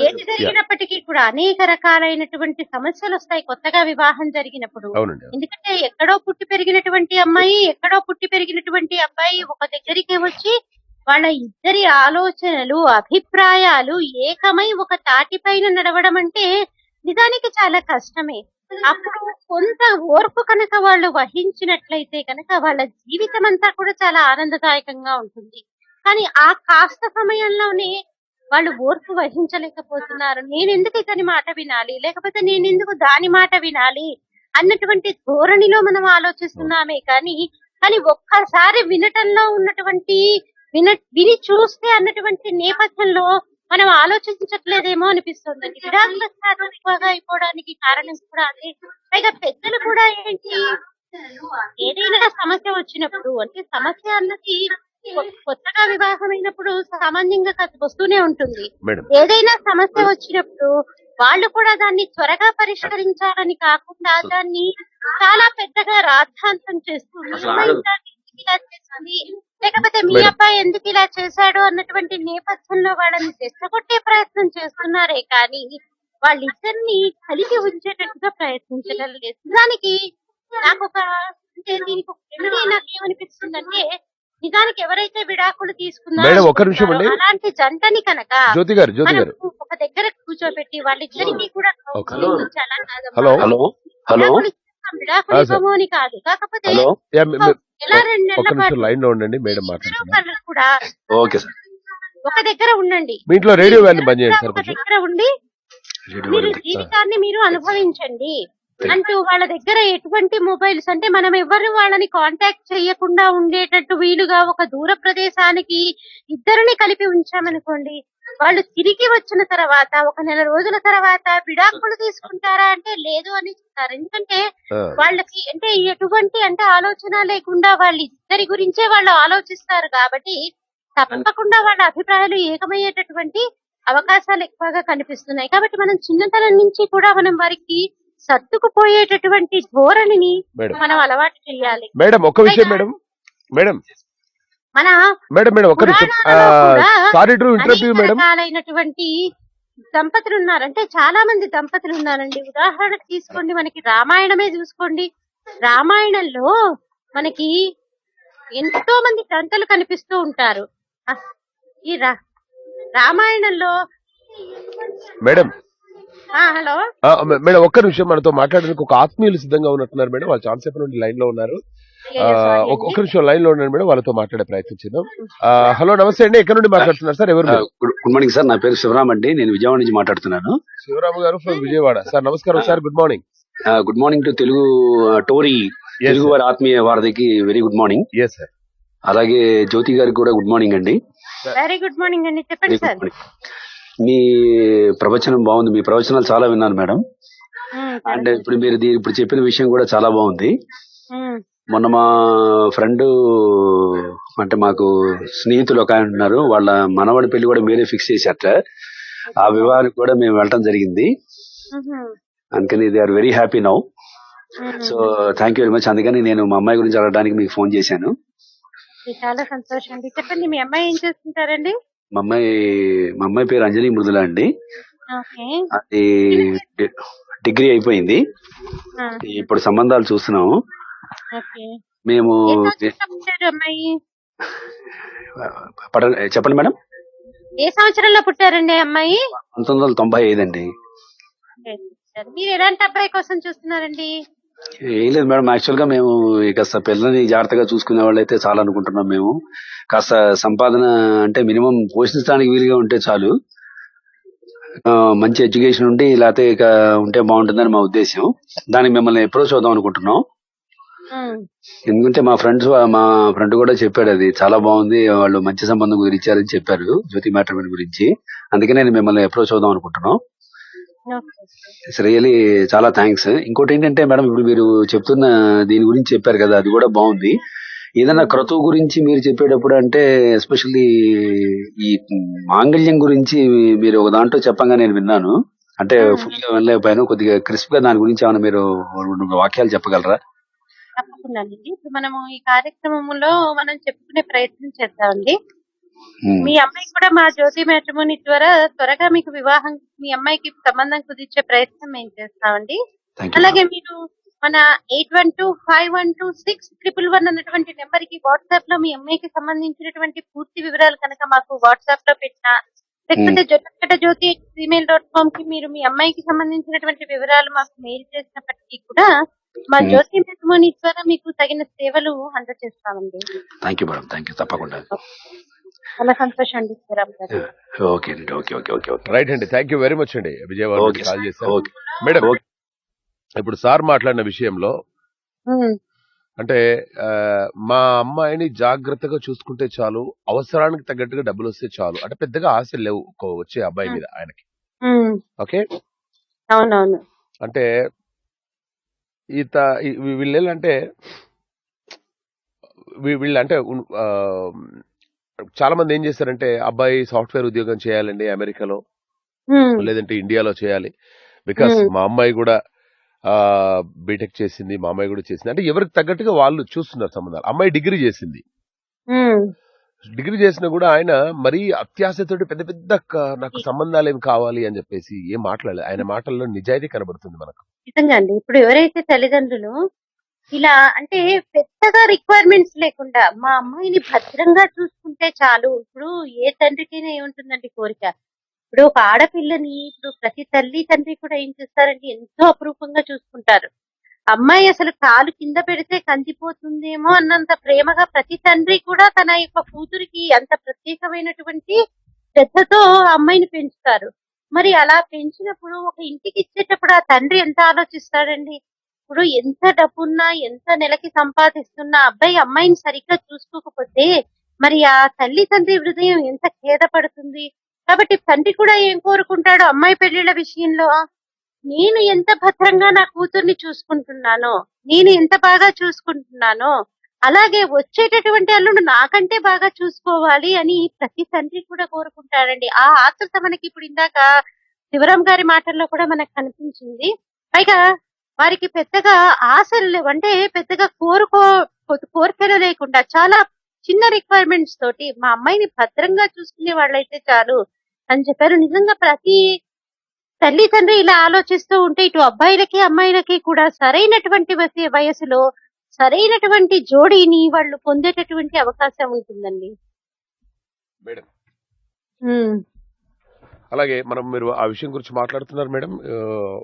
[SPEAKER 5] ఏది జరిగినప్పటికీ కూడా అనేక రకాలైనటువంటి సమస్యలు వస్తాయి కొత్తగా వివాహం జరిగినప్పుడు. ఎందుకంటే ఎక్కడో పుట్టి పెరిగినటువంటి అమ్మాయి, ఎక్కడో పుట్టి పెరిగినటువంటి అబ్బాయి ఒక దగ్గరికి వచ్చి వాళ్ళ ఇద్దరి ఆలోచనలు, అభిప్రాయాలు ఏకమై ఒక తాటిపైన నడవడం అంటే నిజానికి చాలా కష్టమే. అప్పుడు కొంత ఓర్పు కనుక వాళ్ళు వహించినట్లయితే కనుక వాళ్ళ జీవితం అంతా కూడా చాలా ఆనందదాయకంగా ఉంటుంది. కానీ ఆ కాస్త సమయంలోనే వాళ్ళు ఓర్పు వహించలేకపోతున్నారు. నేనెందుకు ఇతని మాట వినాలి, లేకపోతే నేనెందుకు దాని మాట వినాలి అన్నటువంటి ధోరణిలో మనం ఆలోచిస్తున్నామే కానీ ఒక్కసారి వినటంలో ఉన్నటువంటి విని చూస్తే అన్నటువంటి నేపథ్యంలో మనం ఆలోచించట్లేదేమో అనిపిస్తుందండి. విడాకుల శాతం ఎక్కువగా అయిపోవడానికి కారణం కూడా అదే. పైగా పెద్దలు కూడా ఏంటి, ఏదైనా సమస్య వచ్చినప్పుడు అంటే సమస్య అన్నది కొత్తగా వివాహమైనప్పుడు సామాన్యంగా వస్తూనే ఉంటుంది. ఏదైనా సమస్య వచ్చినప్పుడు వాళ్ళు కూడా దాన్ని త్వరగా పరిష్కరించాలని కాకుండా దాన్ని చాలా పెద్దగా రాద్ధాంతం చేస్తూ ఇలా చేసింది, లేకపోతే మీ అబ్బాయి ఎందుకు ఇలా చేశాడు అన్నటువంటి నేపథ్యంలో వాళ్ళని తెచ్చగొట్టే ప్రయత్నం చేస్తున్నారే కానీ వాళ్ళిద్దరిని కలిగి ఉంచేటట్టుగా ప్రయత్నించడం లేదు. దానికి నాకు అంటే దీనికి ఒక రెమెడీ నాకేమనిపిస్తుందంటే, నిజానికి ఎవరైతే విడాకులు తీసుకున్నారో అలాంటి జంటని కనుక ఒక దగ్గర కూర్చోబెట్టి వాళ్ళిద్దరికి కూడా విడాకులు ఇవ్వము అని కాదు, కాకపోతే ఎలా 2 నెలల పాటు కూడా ఒక దగ్గర ఉండండి.
[SPEAKER 4] మీ ఇంట్లో రేడియో వ్యాన్ బంద్ చేయండి సార్
[SPEAKER 5] ఒక
[SPEAKER 4] కొంచెం.
[SPEAKER 5] దగ్గర ఉండి మీరు జీవితాన్ని మీరు అనుభవించండి అంటూ వాళ్ళ దగ్గర ఎటువంటి మొబైల్స్ అంటే మనం ఎవరు వాళ్ళని కాంటాక్ట్ చేయకుండా ఉండేటట్టు వీలుగా ఒక దూర ప్రదేశానికి ఇద్దరిని కలిపి ఉంచామనుకోండి, వాళ్ళు తిరిగి వచ్చిన తర్వాత ఒక నెల రోజుల తర్వాత విడాకులు తీసుకుంటారా అంటే లేదు అని చెప్తారు. ఎందుకంటే
[SPEAKER 4] ఆ,
[SPEAKER 5] వాళ్ళకి అంటే ఎటువంటి అంటే ఆలోచన లేకుండా వాళ్ళ ఇద్దరి గురించే వాళ్ళు ఆలోచిస్తారు కాబట్టి తప్పకుండా వాళ్ళ అభిప్రాయాలు ఏకమయ్యేటటువంటి అవకాశాలు ఎక్కువగా కనిపిస్తున్నాయి. కాబట్టి మనం చిన్నతనం నుంచి కూడా మనం వారికి సర్దుకుపోయేటటువంటి ధోరణిని
[SPEAKER 4] మేడం
[SPEAKER 5] మనం అలవాటు చేయాలి.
[SPEAKER 4] మేడం ఒక్క విషయం మేడం మేడం
[SPEAKER 5] మన
[SPEAKER 4] మేడం మేడం ఒక్క నిమిషం.
[SPEAKER 5] పురాణాలలో కూడా
[SPEAKER 4] సారీ టు ఇంటరప్ట్ యూ
[SPEAKER 5] అనేక
[SPEAKER 4] మేడం.
[SPEAKER 5] రకాలైనటువంటి దంపతులు ఉన్నారు. అంటే చాలా మంది దంపతులు ఉన్నారండి. ఉదాహరణకు తీసుకోండి, మనకి రామాయణమే చూసుకోండి. రామాయణంలో మనకి ఎంతో మంది దంతలు కనిపిస్తూ ఉంటారు. ఆ, ఈ రామాయణంలో
[SPEAKER 4] మేడం
[SPEAKER 5] హలో
[SPEAKER 4] మేడం ఒక్క నిమిషం, మనతో మాట్లాడడానికి ఒక ఆత్మీయులు సిద్ధంగా ఉన్నట్టున్నారు మేడం. వాళ్ళు చాలా సేపు నుండి లైన్ లో ఉన్నారు. ఒక్క నిమిషం లైన్ లో ఉన్నారు మేడం, వాళ్ళతో మాట్లాడే ప్రయత్నం చేద్దాం. హలో నమస్తే అండి, ఎక్కడ నుండి మాట్లాడుతున్నారు సార్? ఎవరు?
[SPEAKER 6] గుడ్ మార్నింగ్ సార్, నా పేరు శివరామ్ అండి, నేను విజయవాడ నుంచి మాట్లాడుతున్నాను.
[SPEAKER 4] శివరాము గారు ఫ్రమ్ విజయవాడ. సార్ నమస్కారం sir, good morning.
[SPEAKER 6] Good morning to Telugu టోరీ తెలుగు వారి ఆత్మీయ వారధికి very good morning.
[SPEAKER 4] Yes sir.
[SPEAKER 6] అలాగే జ్యోతి గారికి కూడా గుడ్ మార్నింగ్ అండి.
[SPEAKER 5] వెరీ గుడ్ మార్నింగ్ అండి, చెప్పండి సార్.
[SPEAKER 6] మీ ప్రవచనం బాగుంది, మీ ప్రవచనాలు చాలా విన్నాను మేడం. అండ్ ఇప్పుడు మీరు ఇప్పుడు చెప్పిన విషయం కూడా చాలా బాగుంది. మొన్న మా ఫ్రెండ్ అంటే మాకు స్నేహితులు ఒక ఆయన ఉన్నారు, వాళ్ళ మనవడి పెళ్లి కూడా మీరే ఫిక్స్ చేశారట. ఆ వివాహానికి కూడా మేము వెళ్ళటం జరిగింది. అందుకని they are very happy now. So thank you very much. అందుకని నేను మా అమ్మాయి గురించి అడగడానికి మీకు ఫోన్ చేశాను.
[SPEAKER 5] చాలా సంతోషం అండి. చెప్పండి, మీ అమ్మాయి ఏం చేస్తుంటారండి?
[SPEAKER 6] మా అమ్మాయి పేరు అంజలి మృదుల అండి. అది డిగ్రీ అయిపోయింది, ఇప్పుడు సంబంధాలు చూస్తున్నాము. మేము
[SPEAKER 5] అమ్మాయి
[SPEAKER 6] చెప్పండి మేడం.
[SPEAKER 5] ఏ సంవత్సరంలో పుట్టారండి అమ్మాయి?
[SPEAKER 6] 1995 అండి.
[SPEAKER 5] మీరు ఎలాంటి అబ్బాయి కోసం చూస్తున్నారండి?
[SPEAKER 6] ఏం లేదు మేడం, యాక్చువల్ గా మేము కాస్త పిల్లల్ని జాగ్రత్తగా చూసుకునే వాళ్ళు అయితే చాలా అనుకుంటున్నాం. మేము కాస్త సంపాదన అంటే మినిమం పోషించడానికి వీలుగా ఉంటే చాలు, మంచి ఎడ్యుకేషన్ ఉండి లేకపోతే ఇక ఉంటే బాగుంటుందని మా ఉద్దేశం. దానికి మిమ్మల్ని అప్రోచ్ అవుదాం అనుకుంటున్నాం. ఎందుకంటే మా ఫ్రెండ్ కూడా చెప్పాడు, అది చాలా బాగుంది, వాళ్ళు మంచి సంబంధం కుదిరిచ్చారని చెప్పారు జ్యోతి మ్యాట్రిమోనీ గురించి. అందుకే నేను మిమ్మల్ని అప్రోచ్ అవుదాం అనుకుంటున్నాం. రియలీ చాలా థ్యాంక్స్. ఇంకోటి ఏంటంటే మేడం, ఇప్పుడు మీరు చెప్తున్న దీని గురించి చెప్పారు కదా, అది కూడా బాగుంది. ఏదైనా క్రతువు గురించి మీరు చెప్పేటప్పుడు అంటే ఎస్పెషల్లీ ఈ మాంగళ్యం గురించి మీరు ఒక దాంట్లో చెప్పంగా నేను విన్నాను. అంటే ఫుల్ గా వినలేకపోయాను, కొద్దిగా క్రిస్ప్ గా దాని గురించి ఏమైనా మీరు వాక్యాలు చెప్పగలరా?
[SPEAKER 5] తప్పకుండానండి. ఇప్పుడు మనము ఈ కార్యక్రమంలో మనం చెప్పుకునే ప్రయత్నం చేద్దామండి. మీ అమ్మాయి కూడా మా జ్యోతి మ్యాట్రిమోనీ ద్వారా త్వరగా మీకు వివాహం, మీ అమ్మాయికి సంబంధం కుదిర్చే ప్రయత్నం మేము చేస్తామండి. అలాగే మీరు మన 8125126111 అన్నటువంటి నెంబర్ కి వాట్సాప్ లో మీ అమ్మాయికి సంబంధించినటువంటి పూర్తి వివరాలు కనుక మాకు వాట్సాప్ లో పెట్టినా, లేకపోతే jyotikata@gmail.com కి మీరు మీ అమ్మాయికి సంబంధించినటువంటి వివరాలు మాకు మెయిల్ చేసినప్పటికీ కూడా మా జ్యోతి మ్యాట్రిమోనీ ద్వారా మీకు తగిన సేవలు అందజేస్తామండి.
[SPEAKER 6] Thank you madam, thank you, తప్పకుండా.
[SPEAKER 5] చాలా సంతోషం అండి శ్రీరామ్ గారు.
[SPEAKER 6] ఓకే అండి, okay okay okay okay
[SPEAKER 4] right అండి, థ్యాంక్ యూ వెరీ మచ్ అండి. విజయవాడ
[SPEAKER 6] ఓకే
[SPEAKER 4] కాల్ చేశారు.
[SPEAKER 6] ఓకే
[SPEAKER 4] మేడం ఇప్పుడు సార్ మాట్లాడిన విషయంలో అంటే మా అమ్మాయిని జాగ్రత్తగా చూసుకుంటే చాలు, అవసరానికి తగ్గట్టుగా డబ్బులు వస్తే చాలు, అంటే పెద్దగా ఆశలు లేవు వచ్చే అబ్బాయి మీద ఆయనకి. ఓకే,
[SPEAKER 5] అవునవును.
[SPEAKER 4] అంటే వీళ్ళంటే వీళ్ళంటే చాలా మంది ఏం చేస్తారంటే, అబ్బాయి సాఫ్ట్వేర్ ఉద్యోగం చేయాలండి అమెరికాలో, లేదంటే ఇండియాలో చేయాలి, బికాస్ మా అమ్మాయి కూడా బీటెక్ చేసింది, మా అమ్మాయి కూడా చేసింది, అంటే ఎవరికి తగ్గట్టుగా వాళ్ళు చూస్తున్నారు సంబంధాలు. అమ్మాయి డిగ్రీ చేసింది, డిగ్రీ చేసినా కూడా ఆయన మరీ అత్యాశతోటి పెద్ద పెద్ద నాకు సంబంధాలు ఏమి కావాలి అని చెప్పేసి ఏం మాట్లాడలేదు. ఆయన మాటల్లో నిజాయితీ కనబడుతుంది మనకు.
[SPEAKER 5] నిజంగా అండి, ఇప్పుడు ఎవరైతే తల్లిదండ్రులు ఇలా అంటే పెద్దగా రిక్వైర్మెంట్స్ లేకుండా మా అమ్మాయిని భద్రంగా చూసుకుంటే చాలు. ఇప్పుడు ఏ తండ్రికైనా ఏముంటుందండి కోరిక, ఇప్పుడు ఒక ఆడపిల్లని ఇప్పుడు ప్రతి తల్లి తండ్రి కూడా ఏం చేస్తారంటే ఎంతో అపురూపంగా చూసుకుంటారు. అమ్మాయి అసలు కాలు కింద పెడితే కందిపోతుందేమో అన్నంత ప్రేమగా ప్రతి తండ్రి కూడా తన యొక్క కూతురికి అంత ప్రత్యేకమైనటువంటి శ్రద్ధతో ఆ అమ్మాయిని పెంచుతారు. మరి అలా పెంచినప్పుడు ఒక ఇంటికి ఇచ్చేటప్పుడు ఆ తండ్రి ఎంత ఆలోచిస్తాడండి. ఇప్పుడు ఎంత డబ్బున్నా, ఎంత నెలకి సంపాదిస్తున్నా అబ్బాయి అమ్మాయిని సరిగ్గా చూసుకోకపోతే మరి ఆ తల్లి తండ్రి హృదయం ఎంత ఖేదపడుతుంది. కాబట్టి తండ్రి కూడా ఏం కోరుకుంటాడు అమ్మాయి పెళ్లిళ్ల విషయంలో, నేను ఎంత భద్రంగా నా కూతుర్ని చూసుకుంటున్నానో, నేను ఎంత బాగా చూసుకుంటున్నానో, అలాగే వచ్చేటటువంటి అల్లుడు నాకంటే బాగా చూసుకోవాలి అని ప్రతి తండ్రి కూడా కోరుకుంటాడండి. ఆ ఆతృత మనకి ఇప్పుడు ఇందాక శివరాం గారి మాటల్లో కూడా మనకు కనిపించింది. పైగా వారికి పెద్దగా ఆశలు లేవు. అంటే పెద్దగా కోరికలు లేకుండా చాలా చిన్న రిక్వైర్మెంట్స్ తోటి మా అమ్మాయిని భద్రంగా చూసుకునే వాళ్ళైతే చాలు అని చెప్పారు. నిజంగా ప్రతి తల్లి తండ్రి ఇలా ఆలోచిస్తూ ఉంటే ఇటు అబ్బాయిలకి అమ్మాయిలకి కూడా సరైనటువంటి వయసులో సరైనటువంటి జోడీని వాళ్ళు పొందేటటువంటి అవకాశం ఉంటుందండి.
[SPEAKER 4] మేడం
[SPEAKER 5] ఉమ్.
[SPEAKER 4] అలాగే మీరు ఆ విషయం గురించి మాట్లాడుతున్నారు మేడం.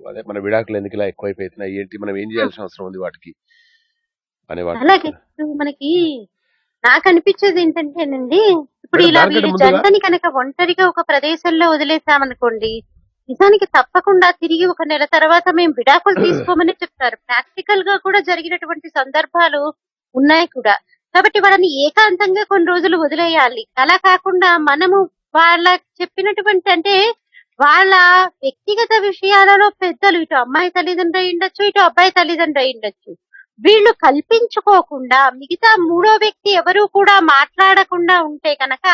[SPEAKER 4] అదే మన విడాకులు ఎందుకు ఇలా ఎక్కువైపోతున్నాయి, ఏంటి, మనం ఏం చేయాల్సిన అవసరం ఉంది వాటికి అనే
[SPEAKER 5] అలాగే
[SPEAKER 4] వాటి
[SPEAKER 5] ఇప్పుడు మనకి నాకు అనిపించేది ఏంటంటేనండి, ఇప్పుడు
[SPEAKER 4] మేడం
[SPEAKER 5] ఇలా
[SPEAKER 4] దానికంటే
[SPEAKER 5] వీళ్ళు
[SPEAKER 4] ముందుగా
[SPEAKER 5] జంటని కనుక ఒంటరిగా ఒక ప్రదేశంలో వదిలేసామనుకోండి, నిజానికి తప్పకుండా తిరిగి ఒక నెల తర్వాత మేము విడాకులు తీసుకోమని చెప్తారు. ప్రాక్టికల్ గా కూడా జరిగినటువంటి సందర్భాలు ఉన్నాయి కూడా. కాబట్టి వాళ్ళని ఏకాంతంగా కొన్ని రోజులు వదిలేయాలి. అలా కాకుండా మనము వాళ్ళ చెప్పినటువంటి అంటే వాళ్ళ వ్యక్తిగత విషయాలలో పెద్దలు ఇటు అమ్మాయి తల్లిదండ్రులు అయి ఉండొచ్చు, ఇటు అబ్బాయి తల్లిదండ్రులు అయి ఉండొచ్చు, వీళ్ళు కల్పించుకోకుండా మిగతా మూడో వ్యక్తి ఎవరు కూడా మాట్లాడకుండా ఉంటే కనుక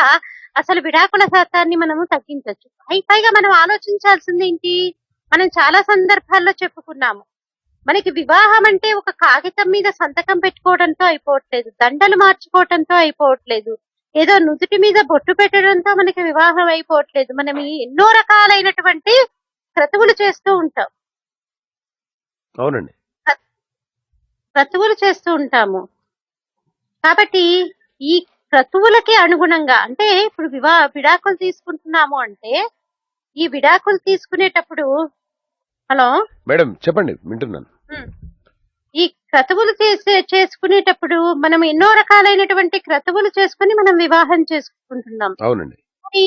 [SPEAKER 5] అసలు విడాకుల శాతాన్ని మనము తగ్గించవచ్చు. పైగా మనం ఆలోచించాల్సింది ఏంటి, మనం చాలా సందర్భాల్లో చెప్పుకున్నాము, మనకి వివాహం అంటే ఒక కాగితం మీద సంతకం పెట్టుకోవడంతో అయిపోవట్లేదు, దండలు మార్చుకోవడంతో అయిపోవట్లేదు, ఏదో నుదుటి మీద బొట్టు పెట్టడంతో మనకి వివాహం అయిపోవట్లేదు. మనం ఎన్నో రకాలైనటువంటి క్రతువులు చేస్తూ ఉంటాం.
[SPEAKER 4] అవునండి.
[SPEAKER 5] క్రతువులు చేస్తూ ఉంటాము. కాబట్టి ఈ క్రతువులకి అనుగుణంగా అంటే ఇప్పుడు విడాకులు తీసుకుంటున్నాము అంటే ఈ విడాకులు తీసుకునేటప్పుడు హలో
[SPEAKER 4] మేడం చెప్పండి, వింటున్నాను.
[SPEAKER 5] ఉమ్. ఈ క్రతువులు చేసుకునేటప్పుడు మనం ఎన్నో రకాలైనటువంటి క్రతువులు చేసుకుని మనం వివాహం చేసుకుంటున్నాం.
[SPEAKER 4] అవునండి.
[SPEAKER 5] మరి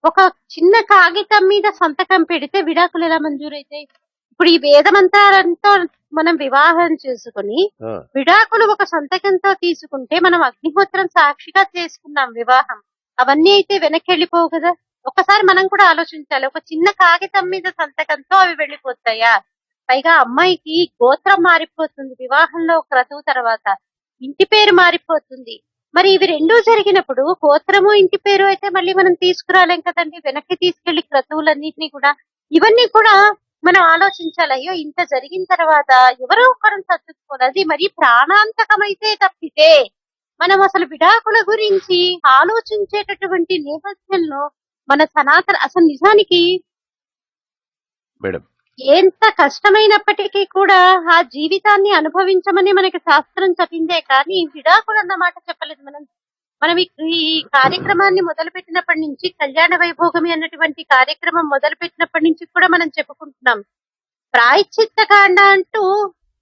[SPEAKER 5] ఒక చిన్న కాగితం మీద సంతకం పెడితే విడాకులు ఎలా మంజూరైతాయి? ఇప్పుడు ఈ వేదమంతాలతో మనం వివాహం చేసుకుని
[SPEAKER 4] ఆ,
[SPEAKER 5] విడాకులు ఒక సంతకంతో తీసుకుంటే మనం అగ్నిహోత్రం సాక్షిగా చేసుకున్నాం వివాహం, అవన్నీ అయితే వెనక్కి వెళ్ళిపోవు కదా. ఒకసారి మనం కూడా ఆలోచించాలి, ఒక చిన్న కాగితం మీద సంతకంతో అవి వెళ్ళిపోతాయా? పైగా అమ్మాయికి గోత్రం మారిపోతుంది వివాహంలో క్రతువు తర్వాత, ఇంటి పేరు మారిపోతుంది. మరి ఇవి రెండూ జరిగినప్పుడు గోత్రము ఇంటి పేరు అయితే మళ్ళీ మనం తీసుకురాలేం కదండి, వెనక్కి తీసుకెళ్లి క్రతువులన్నింటినీ కూడా. ఇవన్నీ కూడా మనం ఆలోచించాలి. అయ్యో ఇంత జరిగిన తర్వాత ఎవరో ఒకరు సర్దుకోవాలి, అది మరి ప్రాణాంతకమైతే తప్పితే మనం అసలు విడాకుల గురించి ఆలోచించేటటువంటి నేపథ్యంలో మన సనాతన అసలు నిజానికి
[SPEAKER 4] మేడం
[SPEAKER 5] ఎంత కష్టమైనప్పటికీ కూడా ఆ జీవితాన్ని అనుభవించమని మనకి శాస్త్రం చెప్పిందే కానీ విడాకులు అన్న మాట చెప్పలేదు. మనం ఈ కార్యక్రమాన్ని మొదలు పెట్టినప్పటి నుంచి, కళ్యాణ వైభోగమి అన్నటువంటి కార్యక్రమం మొదలు పెట్టినప్పటి నుంచి కూడా మనం చెప్పుకుంటున్నాం, ప్రాయశ్చిత్త కాండ అంటూ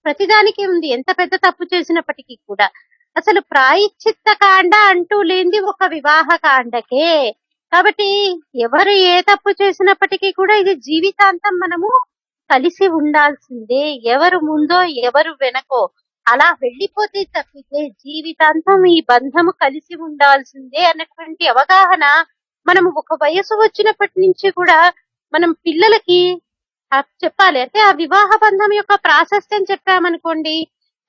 [SPEAKER 5] ప్రతిదానికి ఉంది. ఎంత పెద్ద తప్పు చేసినప్పటికీ కూడా అసలు ప్రాయశ్చిత్త కాండ అంటూ లేనిది ఒక వివాహ కాండకే. కాబట్టి ఎవరు ఏ తప్పు చేసినప్పటికీ కూడా ఇది జీవితాంతం మనము కలిసి ఉండాల్సిందే. ఎవరు ముందో ఎవరు వెనకో అలా వెళ్ళిపోతే తప్పితే జీవితాంతం ఈ బంధము కలిసి ఉండాల్సిందే అన్నటువంటి అవగాహన మనము ఒక వయసు వచ్చినప్పటి నుంచి కూడా మనం పిల్లలకి చెప్పాలి. అంటే ఆ వివాహ బంధం యొక్క ప్రాశస్త్యం చెప్పామనుకోండి,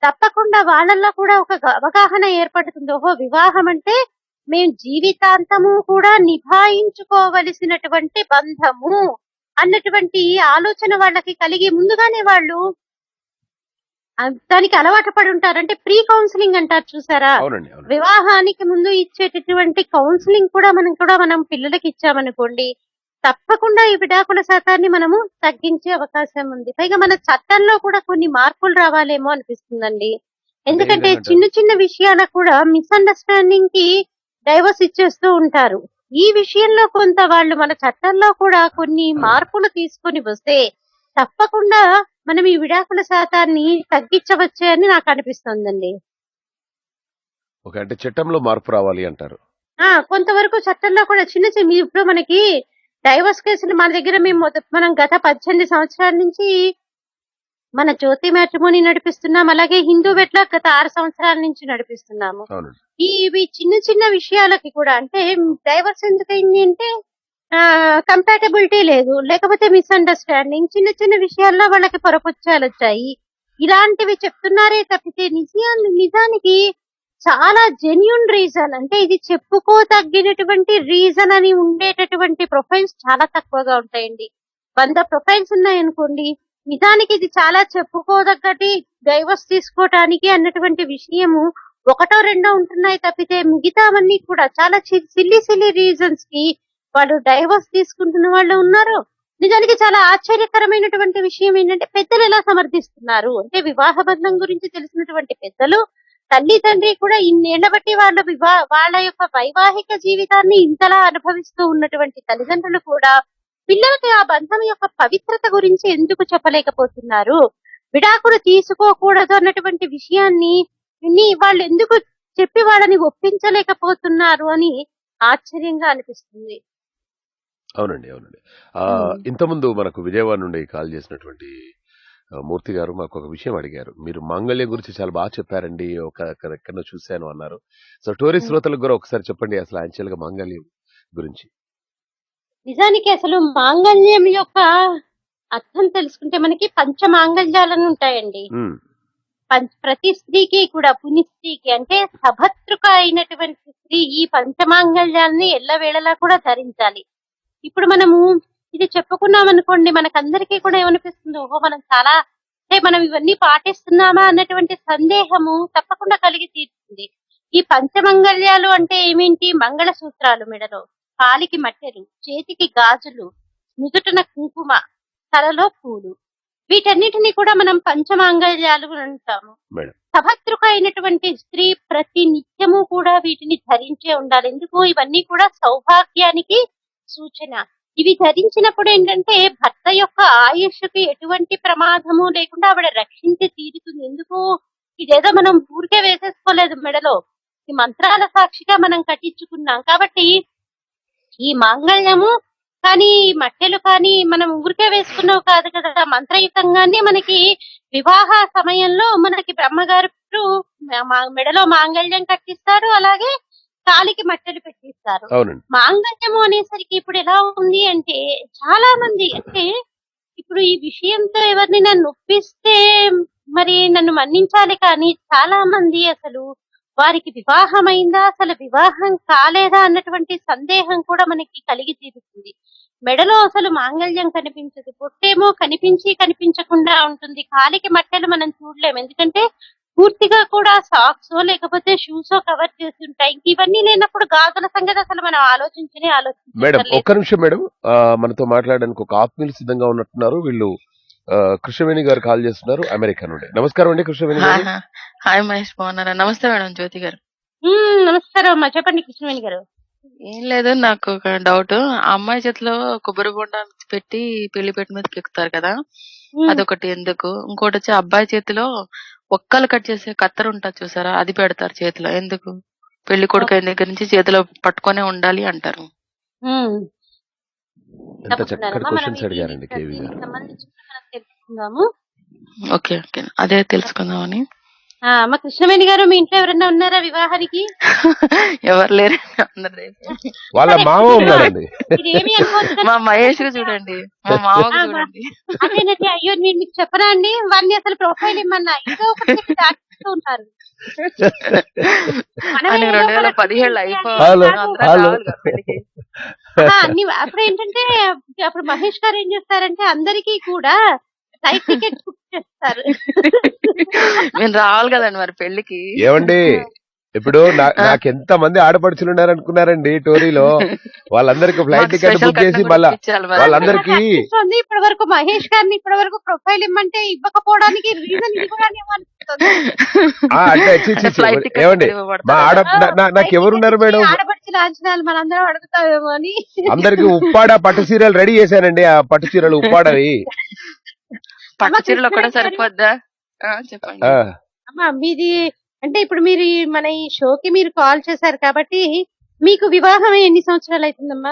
[SPEAKER 5] తప్పకుండా వాళ్ళల్లో కూడా ఒక అవగాహన ఏర్పడుతుంది. ఓహో వివాహం అంటే మేము జీవితాంతము కూడా నిభాయించుకోవలసినటువంటి బంధము అన్నటువంటి ఆలోచన వాళ్ళకి కలిగి ముందుగానే వాళ్ళు దానికి అలవాటు పడి ఉంటారు. అంటే ప్రీ కౌన్సిలింగ్ అంటారు చూసారా,
[SPEAKER 4] అవునండి. అవునండి.
[SPEAKER 5] వివాహానికి ముందు ఇచ్చేటటువంటి కౌన్సిలింగ్ కూడా మనం పిల్లలకి ఇచ్చామనుకోండి, తప్పకుండా ఈ విడాకుల శాతాన్ని మనము తగ్గించే అవకాశం ఉంది. పైగా మన చట్టంలో కూడా కొన్ని మార్పులు రావాలేమో అనిపిస్తుందండి. ఎందుకంటే
[SPEAKER 4] ఏంటంటారు?
[SPEAKER 5] చిన్న చిన్న విషయాలకు కూడా మిస్అండర్స్టాండింగ్ కి డైవర్స్ ఇచ్చేస్తూ ఉంటారు. ఈ విషయంలో కొంత వాళ్ళు మన చట్టంలో కూడా కొన్ని మార్పులు తీసుకొని వస్తే తప్పకుండా మనం ఈ విడాకుల శాతాన్ని తగ్గించవచ్చే అని నాకు అనిపిస్తుందండి.
[SPEAKER 4] ఓకే, అంటే చట్టంలో మార్పు రావాలి అంటారు.
[SPEAKER 5] కొంతవరకు చట్టంలో కూడా చిన్న చిన్న ఇప్పుడు మనకి డైవర్స్ కేసులు మన దగ్గర మనం గత 18 సంవత్సరాల నుంచి మన జ్యోతి మ్యాట్రిమోనీ నడిపిస్తున్నాం. అలాగే హిందూ వెట్ల గత 6 సంవత్సరాల నుంచి నడిపిస్తున్నాము.
[SPEAKER 4] అవునండి.
[SPEAKER 5] ఇవి చిన్న చిన్న విషయాలకి కూడా అంటే డైవర్స్ ఎందుకైంది అంటే కంపాటబిలిటీ లేదు, లేకపోతే మిస్అండర్స్టాండింగ్, చిన్న చిన్న విషయాల్లో వాళ్ళకి పొరపొచ్చాలు వచ్చాయి. ఇలాంటివి చెప్తున్నారే తప్పితే నిజానికి చాలా జెన్యూన్ రీజన్ అంటే ఇది చెప్పుకోతగ్గినటువంటి రీజన్ అని ఉండేటటువంటి ప్రొఫైల్స్ చాలా తక్కువగా ఉంటాయండి. 100 ప్రొఫైల్స్ ఉన్నాయనుకోండి, నిజానికి ఇది చాలా చెప్పుకోదగ్గటి డైవర్స్ తీసుకోవటానికి అన్నటువంటి విషయము ఒకటో రెండో ఉంటున్నాయి తప్పితే మిగతావన్నీ కూడా చాలా సిల్లీ రీజన్స్ కి వాళ్ళు డైవర్స్ తీసుకుంటున్న వాళ్ళు ఉన్నారు. నిజానికి చాలా ఆశ్చర్యకరమైనటువంటి విషయం ఏంటంటే పెద్దలు ఎలా సమర్థిస్తున్నారు అంటే వివాహ బంధం గురించి తెలిసినటువంటి పెద్దలు, తల్లి తండ్రి కూడా ఇన్నేళ్ల బట్టి వాళ్ళ యొక్క వైవాహిక జీవితాన్ని ఇంతలా అనుభవిస్తూ ఉన్నటువంటి తల్లిదండ్రులు కూడా పిల్లలకి ఆ బంధం యొక్క పవిత్రత గురించి ఎందుకు చెప్పలేకపోతున్నారు, విడాకులు తీసుకోకూడదు అన్నటువంటి విషయాన్ని వాళ్ళు ఎందుకు చెప్పి వాళ్ళని ఒప్పించలేకపోతున్నారు అని ఆశ్చర్యంగా అనిపిస్తుంది.
[SPEAKER 4] అవునండి. ఇంతకుముందు మనకు విజయవాడ నుండి కాల్ చేసినటువంటి మూర్తి గారు మాకు ఒక విషయం అడిగారు. మీరు మాంగళ్యం గురించి చాలా బాగా చెప్పారండి, ఎక్కడో చూశాను అన్నారు. సో టోరీ శ్రోతలకు కూడా ఒకసారి చెప్పండి అసలు యాక్చువల్ గా మాంగళ్యం గురించి.
[SPEAKER 5] నిజానికి అసలు మాంగళ్యం యొక్క అర్థం తెలుసుకుంటే మనకి పంచమాంగళ్యాలను ఉంటాయండి. ప్రతి స్త్రీకి కూడా పుణ్య స్త్రీకి అంటే సభత్రుక అయినటువంటి స్త్రీ ఈ పంచమాంగళ్యాన్ని ఎల్లవేళలా కూడా ధరించాలి. ఇప్పుడు మనము ఇది చెప్పుకున్నాం అనుకోండి, మనకందరికీ కూడా ఏమనిపిస్తుంది, ఓహో మనం చాలా అంటే మనం ఇవన్నీ పాటిస్తున్నామా అన్నటువంటి సందేహము తప్పకుండా కలిగి తీరుతుంది. ఈ పంచమంగళ్యాలు అంటే ఏమేంటి? మంగళ సూత్రాలు మెడలో, కాలికి మట్టెలు, చేతికి గాజులు, నుదుటన కుంకుమ, తలలో పూలు, వీటన్నిటిని కూడా మనం పంచమాంగళ్యాలు అంటాము. సభత్రుక అయినటువంటి స్త్రీ ప్రతి నిత్యము కూడా వీటిని ధరించే ఉండాలి. ఎందుకు? ఇవన్నీ కూడా సౌభాగ్యానికి సూచన. ఇవి ధరించినప్పుడు ఏంటంటే భర్త యొక్క ఆయుష్కి ఎటువంటి ప్రమాదము లేకుండా ఆవిడ రక్షించి తీరుతుంది. ఎందుకు? ఇదేదో మనం ఊరికే వేసేసుకోలేదు మెడలో, ఈ మంత్రాల సాక్షిగా మనం కట్టించుకున్నాం. కాబట్టి ఈ మాంగళ్యము కానీ మట్టెలు కానీ మనం ఊరికే వేసుకున్నావు కాదు కదా, మంత్రయుతంగానే మనకి వివాహ సమయంలో మనకి బ్రహ్మగారు మెడలో మాంగళ్యం కట్టిస్తారు, అలాగే కాలికి మట్టెలు పెట్టిస్తారు. మాంగళ్యము అనేసరికి ఇప్పుడు ఎలా ఉంది అంటే చాలా మంది అంటే ఇప్పుడు ఈ విషయంతో ఎవరిని నన్ను ఒప్పిస్తే మరి నన్ను మన్నించాలి, కానీ చాలా మంది అసలు వారికి వివాహమైందా అసలు వివాహం కాలేదా అన్నటువంటి సందేహం కూడా మనకి కలిగి తీరుతుంది. మెడలో అసలు మాంగళ్యం కనిపించదు, పొట్టేమో కనిపించకుండా ఉంటుంది, కాలికి మట్టెలు మనం చూడలేము, ఎందుకంటే పూర్తిగా కూడా సాక్స్ లేకపోతే షూస్ కవర్ చేసి ఉంటాయి. ఇవన్నీ లేనప్పుడు గాజుల సంగతి అసలు మనం
[SPEAKER 4] మేడం ఒక్క నిమిషం మేడం, మనతో మాట్లాడడానికి ఒక ఆత్మీయులు సిద్ధంగా ఉన్నట్టున్నారు. వీళ్ళు కృష్ణవేణి గారు కాల్ చేస్తున్నారు అమెరికా నుండి. నమస్కారం అండి కృష్ణవేణి గారు.
[SPEAKER 7] హాయ్ మహేష్, బాగున్నారా? నమస్తే మేడం జ్యోతి గారు.
[SPEAKER 5] నమస్కారం అమ్మా, చెప్పండి కృష్ణవేణి గారు.
[SPEAKER 7] ఏం లేదు, నాకు ఒక డౌట్. ఆ అమ్మాయి చేతిలో కొబ్బరి బొండ పెట్టి పెళ్లి పెట్టి మీద ఎక్కుతారు కదా, అదొకటి ఎందుకు? ఇంకోటి వచ్చి అబ్బాయి చేతిలో ఒక్కలు కట్ చేసే కత్తెర ఉంటుంది చూసారా, అది పెడతారు చేతిలో, ఎందుకు? పెళ్లి కొడుకు అయిన దగ్గర నుంచి చేతిలో పట్టుకొనే ఉండాలి అంటారు. ఓకే ఓకే, అదే తెలుసుకుందామని.
[SPEAKER 5] మా కృష్ణవేణి గారు, మీ ఇంట్లో ఎవరైనా ఉన్నారా వివాహానికి?
[SPEAKER 7] ఎవరు లేరు,
[SPEAKER 4] వాళ్ళ మామ ఉన్నాడండి.
[SPEAKER 7] మా మహేష్ చూడండి, మా మామ చూడండి.
[SPEAKER 5] అదేనండి, అయ్యో నేను మీకు చెప్పరా అండి, వాడిని అసలు ప్రొఫైల్ ఇమ్మన్నా ఏదో ఒకటి దాచుతూ ఉంటారు.
[SPEAKER 7] 2017
[SPEAKER 5] అన్ని అప్పుడు ఏంటంటే అప్పుడు మహేష్ గారు ఏం చేస్తారంటే అందరికీ కూడా ఫ్లైట్ టికెట్ బుక్ చేస్తారు.
[SPEAKER 7] నేను రావాలి కదండి మరి పెళ్లికి.
[SPEAKER 4] ఏమండి ఇప్పుడు నాకు ఎంత మంది ఆడపడుచులు ఉన్నారనుకున్నారండి టోరీలో, వాళ్ళందరికి ఫ్లైట్ టికెట్ బుక్ చేసి మళ్ళా వాళ్ళందరికీ
[SPEAKER 5] ఇప్పటి వరకు మహేష్ గారిని ఇప్పటి వరకు ప్రొఫైల్ ఇమ్మంటే ఇవ్వకపోవడానికి రీజన్ ఇది కూడా
[SPEAKER 4] అంటే ఏమండి మా నాకు ఎవరున్నారు మేడం?
[SPEAKER 5] ఆడపడుచు లాంఛనాలు మనందరం అడుగుతామేమో అని
[SPEAKER 4] అందరికి ఉప్పాడ పట్టు చీరలు రెడీ చేశానండి. ఆ పట్టు చీరలు ఉప్పాడవి
[SPEAKER 7] పట్టు చీరలు కూడా సరిపోద్దా? చెప్పండి
[SPEAKER 5] అమ్మా. మీది అంటే ఇప్పుడు మీరు మన ఈ షోకి మీరు కాల్ చేశారు కాబట్టి మీకు వివాహం ఎన్ని సంవత్సరాలు అవుతుందమ్మా?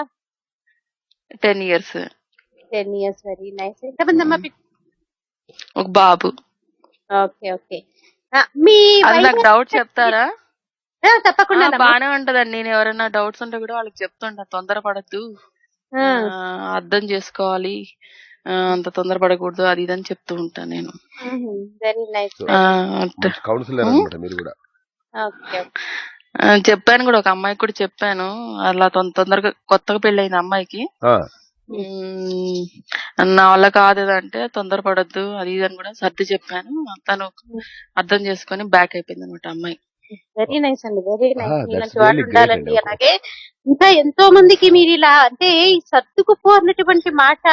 [SPEAKER 7] 10 years.
[SPEAKER 5] 10 years. Very nice. ఎంతమంది అమ్మా?
[SPEAKER 7] ఒక బాబు.
[SPEAKER 5] Okay okay. మీ
[SPEAKER 7] అది
[SPEAKER 5] వైఫ్
[SPEAKER 7] నాకు డౌట్ చెప్తారా?
[SPEAKER 5] తప్పకుండా
[SPEAKER 7] బానే ఉంటదండి. నేను ఎవరైనా డౌట్స్ ఉంటే కూడా వాళ్ళకి చెప్తుంటా, తొందరపడద్దు, అర్థం చేసుకోవాలి, అంత తొందరపడకూడదు, అది ఇదని చెప్తూ ఉంటాను నేను.
[SPEAKER 5] Very nice.
[SPEAKER 4] కౌన్సిలర్ అన్నమాట మీరు కూడా.
[SPEAKER 5] ఓకే
[SPEAKER 7] చెప్పాను కూడా, ఒక అమ్మాయికి కూడా చెప్పాను, అలా తొందరగా కొత్తగా పెళ్ళైన అమ్మాయికి నా వల్ల కాదు అంటే తొందరపడద్దు, అది ఇది అని కూడా సర్ది చెప్పాను. తను అర్థం చేసుకొని బ్యాక్ అయిపోయింది అనమాట అమ్మాయి.
[SPEAKER 5] వెరీ నైస్ అండి. Very nice.
[SPEAKER 4] that's
[SPEAKER 5] ఇలాంటి వాళ్ళు
[SPEAKER 4] really great
[SPEAKER 5] ఉండాలండి.
[SPEAKER 4] అండి.
[SPEAKER 5] అలాగే ఇంకా ఎంతో మందికి మీరు ఇలా అంటే ఈ సర్దుకుపోన్నటువంటి మాట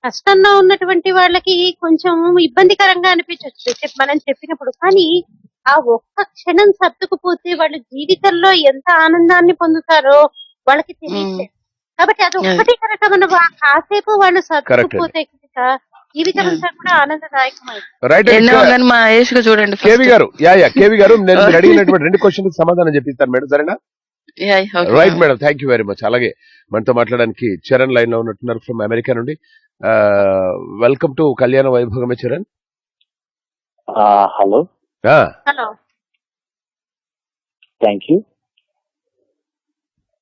[SPEAKER 5] కష్టంలో ఉన్నటువంటి వాళ్ళకి కొంచెం ఇబ్బందికరంగా అనిపించవచ్చు మనం చెప్పినప్పుడు. కానీ ఆ ఒక్క క్షణం సర్దుకుపోతే వాళ్ళు జీవితంలో ఎంత ఆనందాన్ని పొందుతారో వాళ్ళకి తెలియట్లేదు. కాబట్టి అది ఒక్కటి కనుక మనం కాసేపు వాళ్ళు సర్దుకుపోతే కనుక జీవితం అంతా కూడా ఆనందదాయకమైంది.
[SPEAKER 7] మా ఏజ్ గా చూడండి
[SPEAKER 4] కేవి గారు. కేవి గారు, నేను మీరు అడిగినటువంటి 2 క్వశ్చన్స్ సమాధానం చెప్పిస్తాను మేడం, సరేనా? Right madam, thank you very much. అలాగే మనతో మాట్లాడడానికి చరణ్ లైన్ లో ఉన్నట్టున్నారు ఫ్రమ్ అమెరికా నుండి. Welcome to Kalyana Vaibhogame Charan.
[SPEAKER 8] Hello.
[SPEAKER 5] Hello,
[SPEAKER 8] thank you.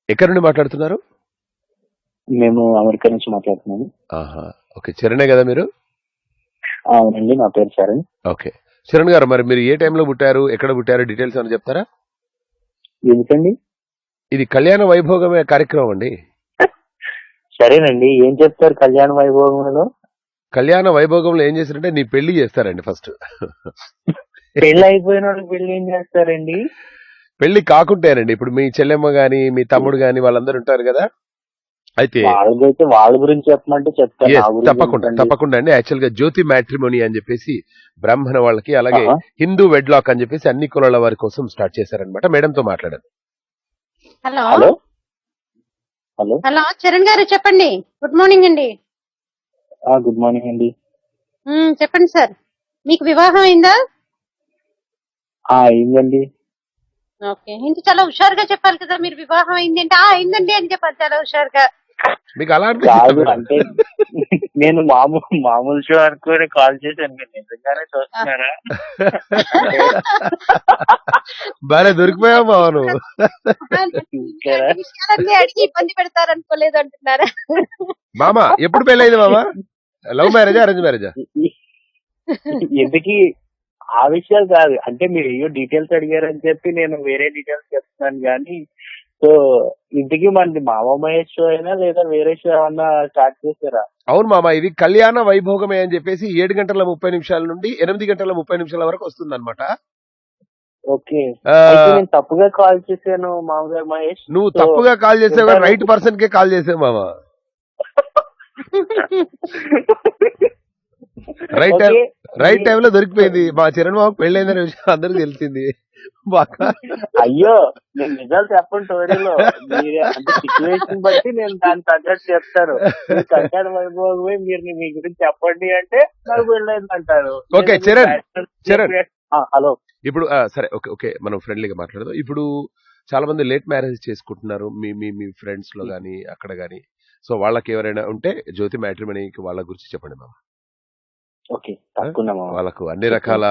[SPEAKER 4] ఎక్కడి నుండి మాట్లాడుతున్నారు?
[SPEAKER 8] మేము అమెరికా నుంచి మాట్లాడుతున్నాము.
[SPEAKER 4] ఓకే, చరణే కదా మీరు?
[SPEAKER 8] అవునండి, నా పేరు చరణ్.
[SPEAKER 4] ఓకే చరణ్ గారు, మరి మీరు ఏ టైంలో పుట్టారు, ఎక్కడ పుట్టారు, డీటెయిల్స్ అని చెప్తారా?
[SPEAKER 8] ఎందుకండి?
[SPEAKER 4] ఇది కళ్యాణ వైభోగమే కార్యక్రమం అండి.
[SPEAKER 8] సరేనండి, ఏం చెప్తారు కళ్యాణ వైభోగంలో?
[SPEAKER 4] కళ్యాణ వైభోగంలో ఏం చేస్తారంటే నీ పెళ్లి చేస్తారండి ఫస్ట్.
[SPEAKER 8] పెళ్లి అయిపోయిన వాళ్ళు పెళ్లి ఏం చేస్తారండి?
[SPEAKER 4] పెళ్లి కాకుంటేనండి, ఇప్పుడు మీ చెల్లెమ్మ గాని మీ తమ్ముడు గాని వాళ్ళందరూ ఉంటారు కదా, అయితే
[SPEAKER 8] వాళ్ళైతే వాళ్ళ గురించి చెప్పమంటే చెప్తాను.
[SPEAKER 4] తప్పకుండా అండి. యాక్చువల్ గా జ్యోతి మ్యాట్రిమోనీ అని చెప్పేసి బ్రాహ్మణ వాళ్ళకి, అలాగే హిందూ వెడ్ లాక్ అని చెప్పేసి అన్ని కులాల వారి కోసం స్టార్ట్ చేశారనమాట. మేడం తో మాట్లాడాను.
[SPEAKER 5] Hello
[SPEAKER 8] hello hello
[SPEAKER 5] hello Charan గారు చెప్పండి. గుడ్ మార్నింగ్ అండి.
[SPEAKER 8] గుడ్ మార్నింగ్ అండి.
[SPEAKER 5] చెప్పండి సార్, మీకు వివాహం అయిందా?
[SPEAKER 8] అయిందండి.
[SPEAKER 5] ఓకే, ఇంటి చాలా హుషారుగా చెప్పాలి కదా. మీరు వివాహం అయింది అంటే అయిందండి అని చెప్పాలి చాలా హుషారుగా.
[SPEAKER 4] మీకు అలా
[SPEAKER 8] కాదు అంటే నేను మామూలు షో అనుకుని కాల్ చేశాను. మీరు నిజంగానే చూస్తున్నారా?
[SPEAKER 4] బాగా దొరికిపోయావు మావా నువ్వు.
[SPEAKER 5] విషయాలన్నీ అడిగి ఇబ్బంది పెడతారు అనుకోలేదు అంటున్నారా?
[SPEAKER 4] మామా ఎప్పుడు పెళ్ళైంది మామా? లవ్ మ్యారేజా, అరేంజ్ మ్యారేజా?
[SPEAKER 8] ఎందుకు ఆ విషయాలు కాదు, అంటే మీరు ఏయో డీటెయిల్స్ అడిగారని చెప్పి నేను వేరే డీటెయిల్స్ చెప్తున్నాను. కానీ సో ఇంతకీ మనది మామ మహేష్ షో అయినా లేదా వేరే షో ఏమన్నా స్టార్ట్ చేశారా?
[SPEAKER 4] అవును మామ, ఇది కళ్యాణ వైభోగమే అని చెప్పేసి 7:30 నుండి 8:30 వరకు వస్తుంది అనమాట.
[SPEAKER 8] ఓకే, నేను తప్పుగా కాల్ చేశాను మామగారు మహేష్.
[SPEAKER 4] నువ్వు తప్పుగా కాల్ చేసావు, రైట్ పర్సన్ కే కాల్ చేసావు మామ. రైట్ టైం లో దొరికిపోయింది. మా చరణ్ బాబు పెళ్ళైందనే విషయం అందరికి తెలిసింది.
[SPEAKER 8] అయ్యో, నేను నిజాలు చెప్పండి స్టోరీలో. అంటే సిచ్యువేషన్ బట్టి నేను దాన్ని తగ్గట్టు చెప్తాను. కళ్యాణ వైభోగమే మీరు మీ గురించి చెప్పండి అంటే నాకు పెళ్ళైంది అంటారు.
[SPEAKER 4] Okay Charan
[SPEAKER 8] hello.
[SPEAKER 4] ఇప్పుడు సరే, ఓకే మనం ఫ్రెండ్లీగా మాట్లాడదాం. ఇప్పుడు చాలా మంది లేట్ మ్యారేజ్ చేసుకుంటున్నారు మీ మీ మీ ఫ్రెండ్స్ లో గానీ అక్కడ గానీ. సో వాళ్ళకి ఎవరైనా ఉంటే జ్యోతి మ్యాట్రిమోనీకి వాళ్ళ గురించి చెప్పండి మామ.
[SPEAKER 8] ఓకే, తప్పకుండా
[SPEAKER 4] వాళ్ళకు అన్ని రకాల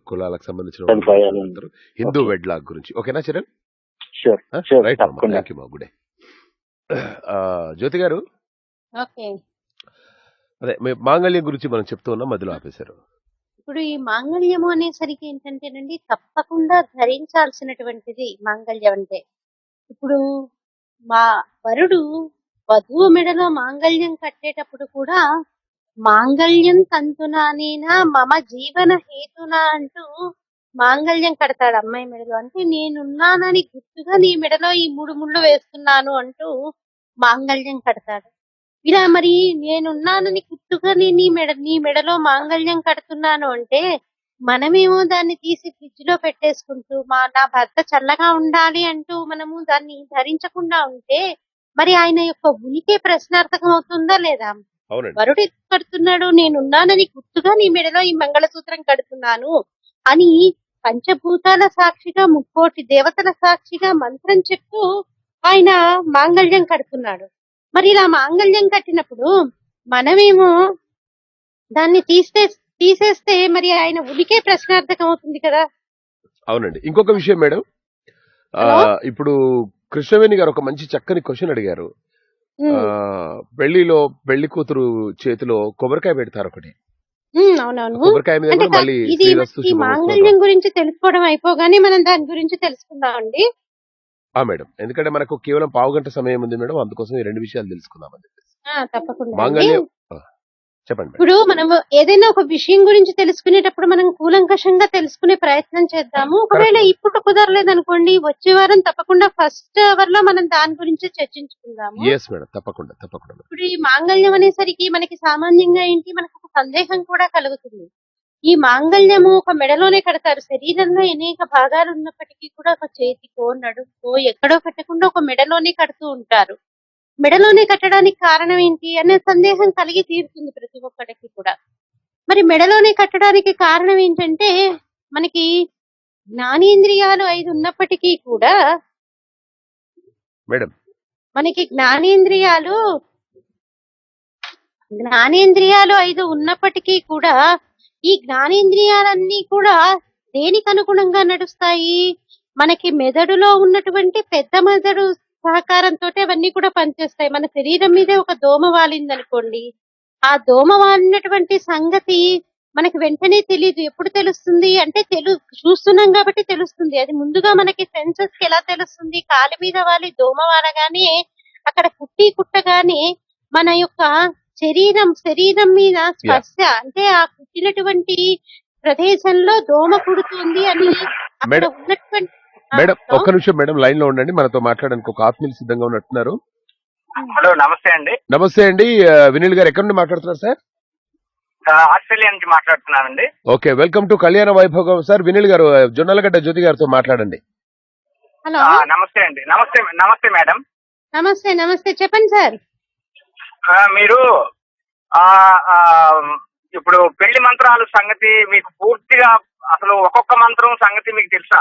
[SPEAKER 4] కులాలకు సంబంధించిన హిందూ వెడ్ లాక్ గురించి. ఓకేనా చరణ్? రైట్, థ్యాంక్ యూ మా. Good day. జ్యోతి గారు, అదే మాంగళ్యం గురించి మనం చెప్తూ ఉన్నాం, మధ్యలో ఆపేశారు.
[SPEAKER 5] ఇప్పుడు ఈ మాంగళ్యము అనేసరికి ఏంటంటేనండి, తప్పకుండా ధరించాల్సినటువంటిది మాంగళ్యం అంటే. ఇప్పుడు మా వరుడు వధువు మెడలో మాంగళ్యం కట్టేటప్పుడు కూడా మాంగళ్యం తంతునానేనా మమ జీవన హేతునా అంటూ మాంగళ్యం కడతాడు అమ్మాయి మెడలో. అంటే నేనున్నానని గుర్తుగా నీ మెడలో ఈ 3 ముళ్ళు వేస్తున్నాను అంటూ మాంగళ్యం కడతాడు. ఇలా మరి నేనున్నానని గుర్తుగా నీ మెడలో మాంగళ్యం కడుతున్నాను అంటే మనమేమో దాన్ని తీసి ఫ్రిడ్జ్ లో పెట్టేసుకుంటూ నా భర్త చల్లగా ఉండాలి అంటూ మనము దాన్ని ధరించకుండా ఉంటే మరి ఆయన యొక్క ఉనికి ప్రశ్నార్థకం అవుతుందా లేదా? వరుడు కడుతున్నాడు, నేనున్నానని గుర్తుగా నీ మెడలో ఈ మంగళసూత్రం కడుతున్నాను అని పంచభూతాల సాక్షిగా 30 దేవతల సాక్షిగా మంత్రం చెప్తూ ఆయన మాంగళ్యం కడుతున్నాడు. మరి ఇలా మాంగళ్యం కట్టినప్పుడు మనమేమో దాన్ని తీసేస్తే మరి ఆయన ఉనికే ప్రశ్నార్థకం అవుతుంది కదా.
[SPEAKER 4] అవునండి. ఇంకొక విషయం మేడం,
[SPEAKER 5] హలో?
[SPEAKER 4] ఇప్పుడు కృష్ణవేణి గారు ఒక మంచి చక్కని క్వశ్చన్ అడిగారు. పెళ్లిలో పెళ్లి కూతురు చేతిలో కొబ్బరికాయ పెడతారు ఒకటి.
[SPEAKER 5] అవునవును.
[SPEAKER 4] కొబ్బరికాయ మీద
[SPEAKER 5] అంటే
[SPEAKER 4] కూడా మళ్ళీ
[SPEAKER 5] ఇది
[SPEAKER 4] శ్రీరస్తు
[SPEAKER 5] ఈ
[SPEAKER 4] శుభమస్తు
[SPEAKER 5] మాంగళ్యం గురించి తెలుసుకోవడం అయిపోగానే మనం దాని గురించి తెలుసుకుందామండి.
[SPEAKER 4] మేడం, ఎందుకంటే మనకు కేవలం పావు గంట సమయం ఉంది మేడం, అందుకోసం ఈ రెండు విషయాలు తెలుసుకుందామని చెప్పేసి.
[SPEAKER 5] తప్పకుండా అండి.
[SPEAKER 4] మాంగళ్యం చెప్పండి మేడం.
[SPEAKER 5] ఇప్పుడు మనం ఏదైనా ఒక విషయం గురించి తెలుసుకునేటప్పుడు మనం కూలంకషంగా తెలుసుకునే ప్రయత్నం చేద్దాము. ఒకవేళ ఇప్పుడు కుదరలేదు అనుకోండి, వచ్చే వారం తప్పకుండా ఫస్ట్ అవర్ లో మనం దాని గురించి చర్చించుకుందాము.
[SPEAKER 4] ఎస్ మేడం, తప్పకుండా తప్పకుండా మేడం.
[SPEAKER 5] ఇప్పుడు ఈ మాంగళ్యం అనేసరికి మనకి సామాన్యంగా ఏంటి, మనకు ఒక సందేహం కూడా కలుగుతుంది. ఈ మాంగళ్యము ఒక మెడలోనే కడతారు. శరీరంలో అనేక భాగాలు ఉన్నప్పటికీ కూడా ఒక చేతికో నడుముకో ఎక్కడో కట్టకుండా ఒక మెడలోనే కడుతూ ఉంటారు. మెడలోనే కట్టడానికి కారణం ఏంటి అనే సందేహం కలిగి తీరుతుంది ప్రతి ఒక్కరికి కూడా. మరి మెడలోనే కట్టడానికి కారణం ఏంటంటే, మనకి జ్ఞానేంద్రియాలు 5 ఉన్నప్పటికీ కూడా
[SPEAKER 4] మేడం
[SPEAKER 5] మనకి జ్ఞానేంద్రియాలు 5 ఉన్నప్పటికీ కూడా ఈ జ్ఞానేంద్రియాలన్నీ కూడా దేనికి అనుగుణంగా నడుస్తాయి? మనకి మెదడులో ఉన్నటువంటి పెద్ద మెదడు సహకారంతో అవన్నీ కూడా పనిచేస్తాయి. మన శరీరం మీదే ఒక దోమ వాలింది అనుకోండి, ఆ దోమ వాలినటువంటి సంగతి మనకి వెంటనే తెలియదు. ఎప్పుడు తెలుస్తుంది అంటే చూస్తున్నాం కాబట్టి తెలుస్తుంది. అది ముందుగా మనకి సెన్సెస్ కి ఎలా తెలుస్తుంది? కాలు మీద వాలి దోమ వాలగానే అక్కడ కుట్టగానే మన యొక్క శరీరం మీద స్పర్శ అంటే ఆ కుట్టినటువంటి ప్రదేశంలో దోమ కుడుతుంది అని అక్కడ
[SPEAKER 4] మేడం
[SPEAKER 5] ఉన్నటువంటి
[SPEAKER 4] మేడం ఒక్క నిమిషం మేడం, లైన్ లో ఉండండి. మనతో మాట్లాడడానికి ఒక ఆత్మీయులు సిద్ధంగా ఉన్నట్టున్నారు.
[SPEAKER 8] హలో, నమస్తే అండి.
[SPEAKER 4] నమస్తే అండి. వినీల్ గారు ఎక్కడి నుండి మాట్లాడుతున్నారు సార్?
[SPEAKER 8] ఆస్ట్రేలియా నుంచి మాట్లాడుతున్నానండి.
[SPEAKER 4] ఓకే, వెల్కమ్ టు కళ్యాణ వైభోగం సార్. వినీల్ గారు జొన్నలగడ్డ జ్యోతి గారితో మాట్లాడండి.
[SPEAKER 5] హలో,
[SPEAKER 8] నమస్తే అండి. నమస్తే మేడం.
[SPEAKER 5] నమస్తే చెప్పండి సార్.
[SPEAKER 8] మీరు ఇప్పుడు పెళ్లి మంత్రాల సంగతి మీకు పూర్తిగా అసలు ఒక్కొక్క మంత్రం సంగతి మీకు తెలుసా?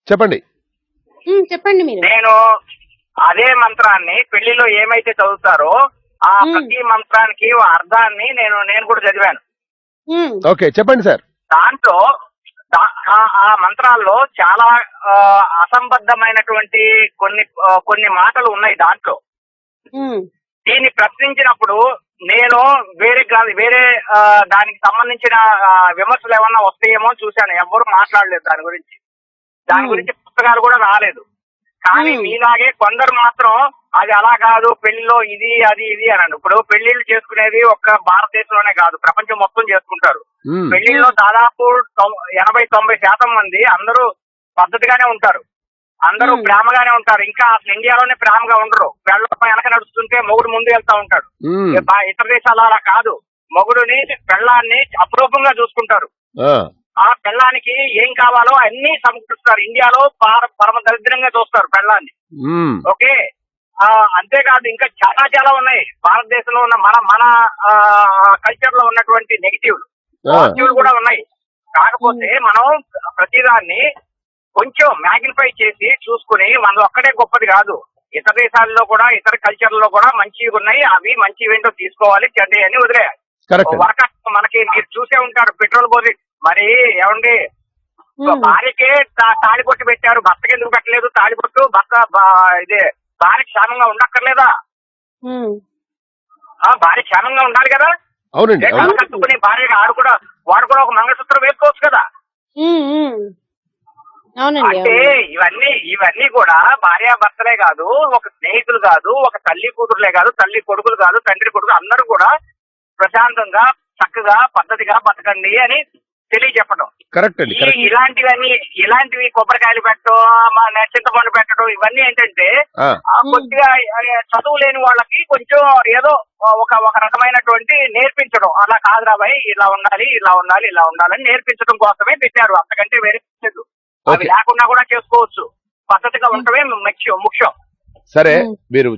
[SPEAKER 4] చెప్పండి.
[SPEAKER 5] చెప్పండి మీరు.
[SPEAKER 8] నేను అదే మంత్రాన్ని పెళ్లిలో ఏమైతే చదువుతారో ఆ ప్రతి మంత్రానికి అర్థాన్ని నేను కూడా చదివాను.
[SPEAKER 4] ఓకే, చెప్పండి సార్.
[SPEAKER 8] దాంట్లో ఆ మంత్రాల్లో చాలా అసంబద్ధమైనటువంటి కొన్ని మాటలు ఉన్నాయి దాంట్లో. దీన్ని ప్రశ్నించినప్పుడు నేను వేరే దానికి సంబంధించిన విమర్శలు ఏమన్నా వస్తాయేమో చూశాను. ఎవ్వరు మాట్లాడలేదు దాని గురించి. పుస్తకాలు కూడా రాలేదు. కానీ మీలాగే కొందరు మాత్రం అది అలా కాదు, పెళ్లిలో ఇది అది ఇది అని. ఇప్పుడు పెళ్లిళ్ళు చేసుకునేది ఒక్క భారతదేశంలోనే కాదు, ప్రపంచం మొత్తం చేసుకుంటారు. పెళ్లిల్లో దాదాపు 80-90% మంది అందరూ పద్ధతిగానే ఉంటారు, అందరూ ప్రేమగానే ఉంటారు. ఇంకా అసలు ఇండియాలోనే ప్రేమగా ఉండరు. పెళ్ళం వెనక నడుస్తుంటే మొగుడు ముందు వెళ్తా ఉంటాడు. ఇతర దేశాలు అలా కాదు, మొగుడుని పెళ్ళాన్ని అపురూపంగా చూసుకుంటారు. ఆ పెళ్ళానికి ఏం కావాలో అన్ని సమకూరుస్తారు. ఇండియాలో పరమ దరిద్రంగా చూస్తారు పెళ్ళాన్ని. ఓకే, అంతేకాదు ఇంకా చాలా ఉన్నాయి భారతదేశంలో ఉన్న మన కల్చర్ లో ఉన్నటువంటి నెగిటివ్లు, పాజిటివ్లు కూడా ఉన్నాయి. కాకపోతే మనం ప్రతిదాన్ని కొంచెం మ్యాగ్నిఫై చేసి చూసుకుని మనలో ఒక్కడే గొప్పది కాదు, ఇతర దేశాల్లో కూడా ఇతర కల్చర్ లో కూడా మంచివి ఉన్నాయి. అవి మంచివేంటో తీసుకోవాలి, చెడ్డ అని వదిలేయాలి. మనకి మీరు చూసే ఉంటారు పెట్రోల్ పోసి మరి ఏమండి భార్యకే తాళిబొట్టు పెట్టారు, భర్తకి ఎందుకు పెట్టలేదు తాళిబొట్టు? భర్త ఇదే భార్య క్షేమంగా ఉండక్కర్లేదా? భార్య క్షేమంగా ఉండాలి కదా. కట్టుకుని భార్యగా వాడు కూడా ఒక మంగళసూత్రం వేసుకోవచ్చు కదా. అంటే ఇవన్నీ కూడా భార్యాభర్తలే కాదు, ఒక స్నేహితులు కాదు, ఒక తల్లి కూతురులే కాదు, తల్లి కొడుకులు కాదు, తండ్రి కొడుకులు అందరూ కూడా ప్రశాంతంగా చక్కగా పద్ధతిగా బతకండి అని తెలియజెప్పడం.
[SPEAKER 4] కరెక్ట్ అండి.
[SPEAKER 8] ఇలాంటివి కొబ్బరికాయలు పెట్టడం, చింతపండు పెట్టడం, ఇవన్నీ ఏంటంటే కొద్దిగా చదువు లేని వాళ్ళకి కొంచెం ఏదో ఒక రకమైనటువంటి నేర్పించడం. అలా కాదు రాబాయ్, ఇలా ఉండాలి ఇలా ఉండాలి ఇలా ఉండాలని నేర్పించడం కోసమే పెట్టారు, అంతకంటే వేరే లేదు. అవి లేకుండా కూడా చేసుకోవచ్చు, పద్ధతిగా ఉండటమే ముఖ్యం.
[SPEAKER 4] సరే, మీరు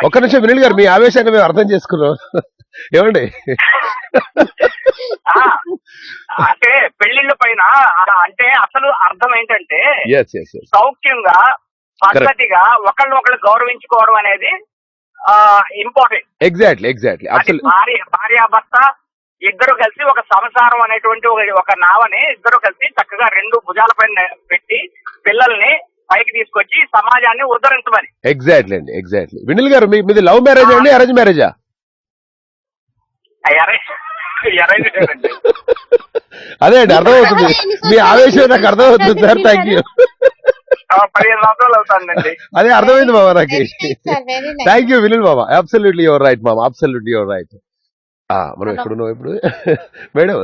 [SPEAKER 4] ఒక్క నిమిషం వినీల్ గారు, మీ ఆవేశాన్ని మేము అర్థం చేసుకున్నాం. ఏమండి
[SPEAKER 8] అంటే పెళ్లిళ్ళ పైన అంటే అసలు అర్థం ఏంటంటే సౌఖ్యంగా
[SPEAKER 9] పద్ధతిగా ఒకళ్ళు గౌరవించుకోవడం అనేది ఇంపార్టెంట్.
[SPEAKER 4] ఎగ్జాక్ట్లీ
[SPEAKER 9] అది భార్యాభర్త ఇద్దరు కలిసి ఒక సంసారం అనేటువంటి ఒక నావని ఇద్దరు కలిసి చక్కగా రెండు భుజాలపైన పెట్టి పిల్లల్ని పైకి తీసుకొచ్చి సమాజాన్ని ఉద్ధరించమని.
[SPEAKER 4] ఎగ్జాక్ట్లీ వినిల్ గారు మీది లవ్ మ్యారేజ్ అండి అరేంజ్ మ్యారేజా? అదే అండి అర్థమవుతుంది మీ ఆవేశం నాకు అర్థమవుతుంది సార్. Thank you.
[SPEAKER 9] 15 సంవత్సరాలు అవుతుందండి.
[SPEAKER 4] అదే అర్థమైంది బాబా నాకు. Thank you Vinil Baba. Absolutely your right మామ, అబ్సల్యూట్లీ యువర్ రైట్. మనం ఎక్కడున్నాం ఇప్పుడు మేడం?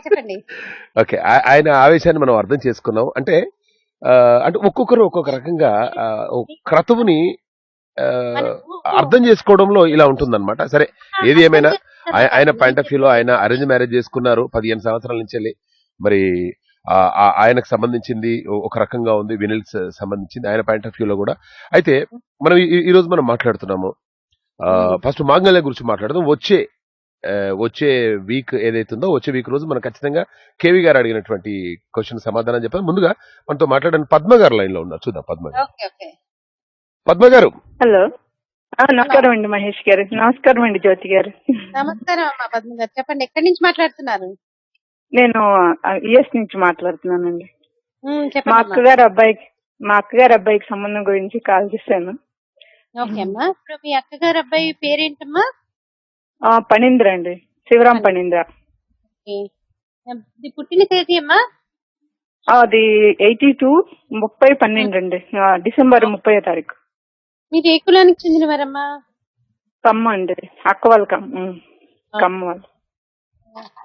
[SPEAKER 5] చెప్పండి.
[SPEAKER 4] ఓకే, ఆయన ఆవేశాన్ని మనం అర్థం చేసుకున్నాం. అంటే ఒక్కొక్కరు ఒక్కొక్క రకంగా క్రతువుని అర్థం చేసుకోవడంలో ఇలా ఉంటుందన్నమాట. సరే ఏది ఏమైనా ఆయన పాయింట్ ఆఫ్ వ్యూలో ఆయన అరేంజ్ మ్యారేజ్ చేసుకున్నారు 15 సంవత్సరాల నుంచి వెళ్ళి. మరి ఆయనకు సంబంధించింది ఒక రకంగా ఉంది, వినిల్స్ సంబంధించింది ఆయన పాయింట్ ఆఫ్ వ్యూలో కూడా. అయితే మనం ఈ రోజు మనం మాట్లాడుతున్నాము ఫస్ట్ మాంగళ్యం గురించి మాట్లాడదాం. వచ్చే వీక్ ఏదైతుందో వచ్చే వీక్ రోజు మనం ఖచ్చితంగా కేవీ గారు అడిగినటువంటి క్వశ్చన్ సమాధానం చెప్పాం. ముందుగా మనతో మాట్లాడడానికి పద్మ గారు లైన్ లో ఉన్నారు. చూద్దాం పద్మ గారు. పద్మ గారు
[SPEAKER 10] హలో, నమస్కారం అండి మహేష్ గారు. నమస్కారం అండి జ్యోతి గారు.
[SPEAKER 5] నమస్కారం అమ్మా పద్మ గారు, చెప్పండి ఎక్కడి నుంచి మాట్లాడుతున్నారు?
[SPEAKER 10] నేను యుఎస్ నుంచి మాట్లాడుతున్నానండి.
[SPEAKER 5] చెప్పండి
[SPEAKER 10] మా
[SPEAKER 5] అమ్మా.
[SPEAKER 10] అక్కగారి అబ్బాయికి సంబంధం గురించి కాల్ చేశాను.
[SPEAKER 5] ఓకే అమ్మా, ఇప్పుడు మీ అక్కగారు అబ్బాయి పేరేంటమ్మా?
[SPEAKER 10] పనీంద్ర అండి, శివరాం పనీంద్ర.
[SPEAKER 5] ఇది పుట్టిన తేదీ అమ్మా?
[SPEAKER 10] అది 82/30/12 అండి, డిసెంబర్ 30వ తారీఖు.
[SPEAKER 5] మీరు ఏ కులానికి చెందినవారమ్మా?
[SPEAKER 10] కమ్మ అండి, అక్క వాళ్ళ కమ్మ వాళ్ళు.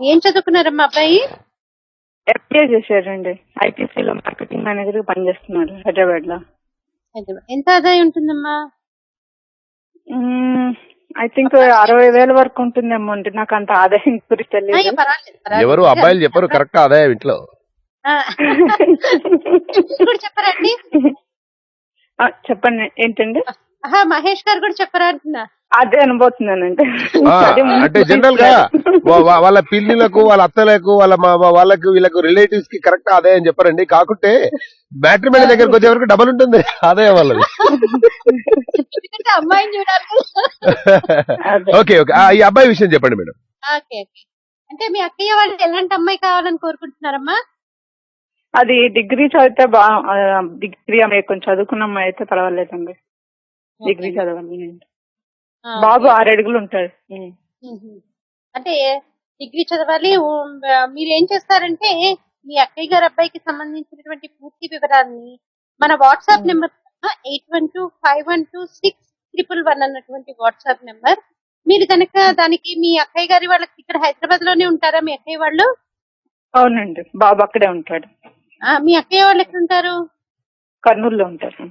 [SPEAKER 5] ఏం చదువుకున్నారమ్మా అబ్బాయి?
[SPEAKER 10] ఎంబీఏ చేశారండి, ఐటీసీలో మార్కెటింగ్ మేనేజర్ గా పనిచేస్తున్నాడు హైదరాబాద్ లో.
[SPEAKER 5] ఎంత ఆదాయం ఉంటుందమ్మా?
[SPEAKER 10] ఐ థింక్ 60,000 వరకు ఉంటుందేమో అండి, నాకు అంత ఆదాయం గురించి తెలియదు.
[SPEAKER 4] ఎవరు అబ్బాయిలు చెప్పారు కరెక్ట్ ఆదాయం ఇంట్లో?
[SPEAKER 5] చెప్పారండి.
[SPEAKER 10] చెప్పండి ఏంటండి?
[SPEAKER 5] మహేష్ గారు కూడా చెప్పరా అంటున్నా.
[SPEAKER 10] అదే అనుభూతున్నానండి.
[SPEAKER 4] అంటే జనరల్ గా వాళ్ళ పిల్లిలకు వాళ్ళ అత్తలకు వాళ్ళకు వీళ్ళకు రిలేటివ్స్ కి కరెక్ట్ ఆదాయం చెప్పారండి. కాకుంటే మ్యాట్రిమోనీ దగ్గరకు వచ్చే వరకు డబల్ ఉంటుంది ఆదాయం వాళ్ళది.
[SPEAKER 5] అమ్మాయిని చూడాలి.
[SPEAKER 4] ఓకే ఈ అబ్బాయి విషయం చెప్పండి మేడం.
[SPEAKER 5] అంటే మీ అక్కయ్య వాళ్ళు ఎలాంటి అమ్మాయి కావాలని కోరుకుంటున్నారమ్మా?
[SPEAKER 10] అది డిగ్రీ చదివితే డిగ్రీ కొంచెం చదువుకున్న అమ్మాయి అయితే పర్వాలేదండి. డిగ్రీ చదవాలి. బాబు 6 అడుగులు ఉంటాడు.
[SPEAKER 5] అంటే డిగ్రీ చదవాలి. మీరేం చేస్తారంటే మీ అక్కయ్య గారి అబ్బాయికి సంబంధించినటువంటి పూర్తి వివరాన్ని మన వాట్సాప్ నెంబర్ 8125126111 అన్నటువంటి వాట్సాప్ నెంబర్. మీరు కనుక దానికి మీ అక్కయ్య గారి వాళ్ళకి ఇక్కడ హైదరాబాద్ లోనే ఉంటారా మీ అక్కయ్య వాళ్ళు?
[SPEAKER 10] అవునండి, బాబు అక్కడే ఉంటాడు.
[SPEAKER 5] మీ అక్కయ్య వాళ్ళు ఎక్కడ ఉంటారు?
[SPEAKER 10] కర్నూలులో ఉంటారు.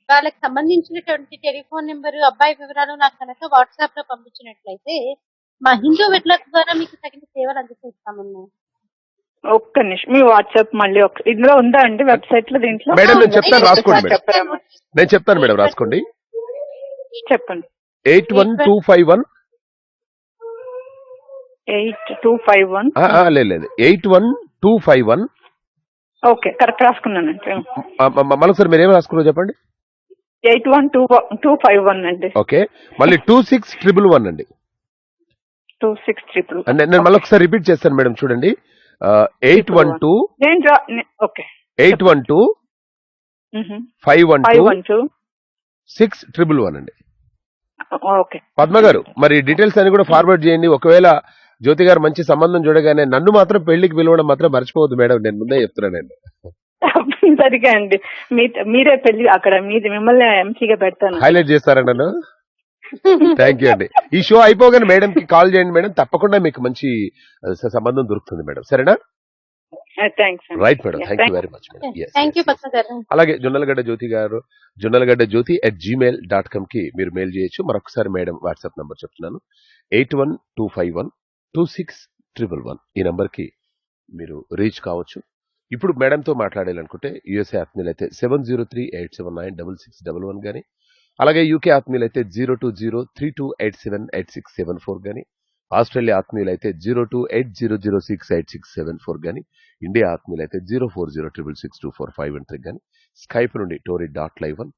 [SPEAKER 5] వాళ్ళకి సంబంధించినటువంటి టెలిఫోన్ నెంబర్, అబ్బాయి వివరాలు నాకు కనుక వాట్సాప్ లో పంపించినట్లయితే మా హిందూ వెట్లర్ ద్వారా మీకు తగిన సేవలు అందజేస్తామన్నా.
[SPEAKER 10] ఒక్క నిమిషం, మీ వాట్సాప్ మళ్ళీ ఇందులో ఉందా అండి వెబ్సైట్ లో? దీంట్లో
[SPEAKER 4] మేడం నేను చెప్తాను రాసుకోండి. నేను చెప్తాను మేడం రాసుకోండి.
[SPEAKER 10] చెప్పండి.
[SPEAKER 4] 81251 లేదు 81251.
[SPEAKER 10] ఓకే, కరెక్ట్ రాసుకున్నానండి.
[SPEAKER 4] మళ్ళీ మీరు ఏం రాసుకున్నారు చెప్పండి.
[SPEAKER 10] 81251 అండి.
[SPEAKER 4] ఓకే, మళ్ళీ 2611 అండి.
[SPEAKER 10] 2611.
[SPEAKER 4] నేను మళ్ళీ ఒకసారి రిపీట్ చేస్తాను మేడం, చూడండి. 812-512-611 అండి.
[SPEAKER 10] ఓకే
[SPEAKER 4] పద్మ గారు, మరి డీటెయిల్స్ అని కూడా ఫార్వర్డ్ చేయండి. ఒకవేళ జ్యోతి గారు మంచి సంబంధం చూడగానే నన్ను మాత్రం పెళ్లికి పిలవడం మాత్రం మర్చిపోవద్దు మేడం, నేను ముందే చెప్తున్నాను.
[SPEAKER 10] సరిగా అండి, మీరే పెళ్లి అక్కడ మిమ్మల్ని ఎంసీగా పెడతాను.
[SPEAKER 4] హైలైట్ చేస్తారా నన్ను? థ్యాంక్ యూ అండి. ఈ షో అయిపోగానే మేడం కి కాల్ చేయండి మేడం, తప్పకుండా మీకు మంచి సంబంధం దొరుకుతుంది మేడం. సరేనా? Right madam, thank you very much madam. అలాగే జొన్నలగడ్డ జ్యోతి @gmail.com కి మీరు మెయిల్ చేయొచ్చు. మరొకసారి మేడం వాట్సాప్ నంబర్ చెప్తున్నాను, 8125126111. ఈ నంబర్ కి మీరు రీచ్ కావచ్చు. ఇప్పుడు మేడంతో మాట్లాడాలనుకుంటే యుఎస్ఏ ఆత్మీయులైతే 7038796611 గానీ, అలాగే యూకే ఆత్మీయులైతే 02032878674 గానీ, ఆస్ట్రేలియా ఆత్మీయులైతే 0280068674 గానీ, ఇండియా ఆత్మీయులైతే 0406662451 గానీ, స్కైప్ నుండి tory.live1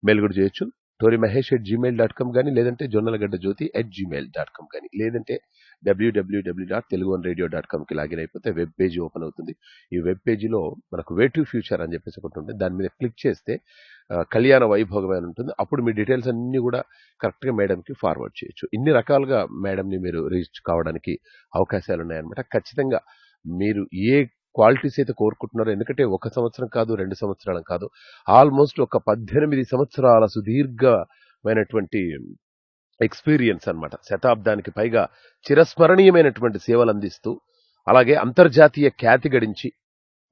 [SPEAKER 4] మెయిల్ కూడా చేయొచ్చు. torymahesh@gmail.com గానీ, లేదంటే jonnalagaddajyoti@gmail.com గానీ, లేదంటే www.teluguoneradio.com కి లాగిన్ అయిపోతే వెబ్ పేజీ ఓపెన్ అవుతుంది. ఈ వెబ్ పేజీలో మనకు వే టు ఫ్యూచర్ అని చెప్పేసి ఒకటి ఉంటుంది. దాని మీద క్లిక్ చేస్తే కళ్యాణ వైభోగం అని ఉంటుంది. అప్పుడు మీ డీటెయిల్స్ అన్ని కూడా కరెక్ట్గా మేడంకి ఫార్వర్డ్ చేయొచ్చు. ఇన్ని రకాలుగా మేడంని మీరు రీచ్ కావడానికి అవకాశాలు ఉన్నాయన్నమాట. ఖచ్చితంగా మీరు ఏ క్వాలిటీస్ అయితే కోరుకుంటున్నారో, ఎందుకంటే 1 సంవత్సరం కాదు, 2 సంవత్సరాలు కాదు, ఆల్మోస్ట్ ఒక 18 సంవత్సరాల సుదీర్ఘమైనటువంటి ఎక్స్పీరియన్స్ అన్నమాట. శతాబ్దానికి పైగా చిరస్మరణీయమైనటువంటి సేవలు అందిస్తూ, అలాగే అంతర్జాతీయ ఖ్యాతి గడించి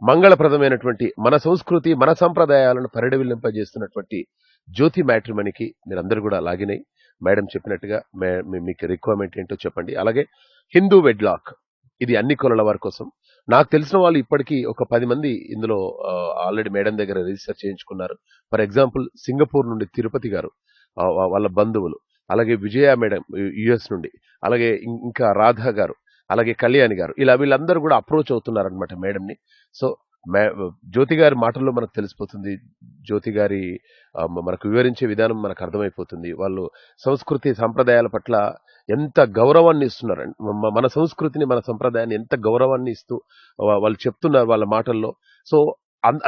[SPEAKER 4] మంగళప్రదమైనటువంటి మన సంస్కృతి, మన సంప్రదాయాలను పరిడవిల్లింపజేస్తున్నటువంటి జ్యోతి మ్యాట్రిమనీకి మీరందరూ కూడా లాగిన్ అయ్యి మేడం చెప్పినట్టుగా మీకు రిక్వైర్మెంట్ ఏంటో చెప్పండి. అలాగే హిందూ వెడ్లాక్, ఇది అన్ని కులాల వారి కోసం. నాకు తెలిసిన వాళ్ళు ఇప్పటికీ ఒక 10 మంది ఇందులో ఆల్రెడీ మేడం దగ్గర రిజిస్టర్ చేయించుకున్నారు. ఫర్ ఎగ్జాంపుల్ సింగపూర్ నుండి తిరుపతి గారు, వాళ్ళ బంధువులు, అలాగే విజయ మేడం యుఎస్ నుండి, అలాగే ఇంకా రాధా గారు, అలాగే కళ్యాణి గారు, ఇలా వీళ్ళందరూ కూడా అప్రోచ్ అవుతున్నారనమాట మేడంని. సో జ్యోతి గారి మాటల్లో మనకు తెలిసిపోతుంది, జ్యోతి గారి మనకు వివరించే విధానం మనకు అర్థమైపోతుంది. వాళ్ళు సంస్కృతి సంప్రదాయాల పట్ల ఎంత గౌరవాన్ని ఇస్తున్నారండి, మన సంస్కృతిని మన సంప్రదాయాన్ని ఎంత గౌరవాన్ని ఇస్తూ వాళ్ళు చెప్తున్నారు వాళ్ళ మాటల్లో. సో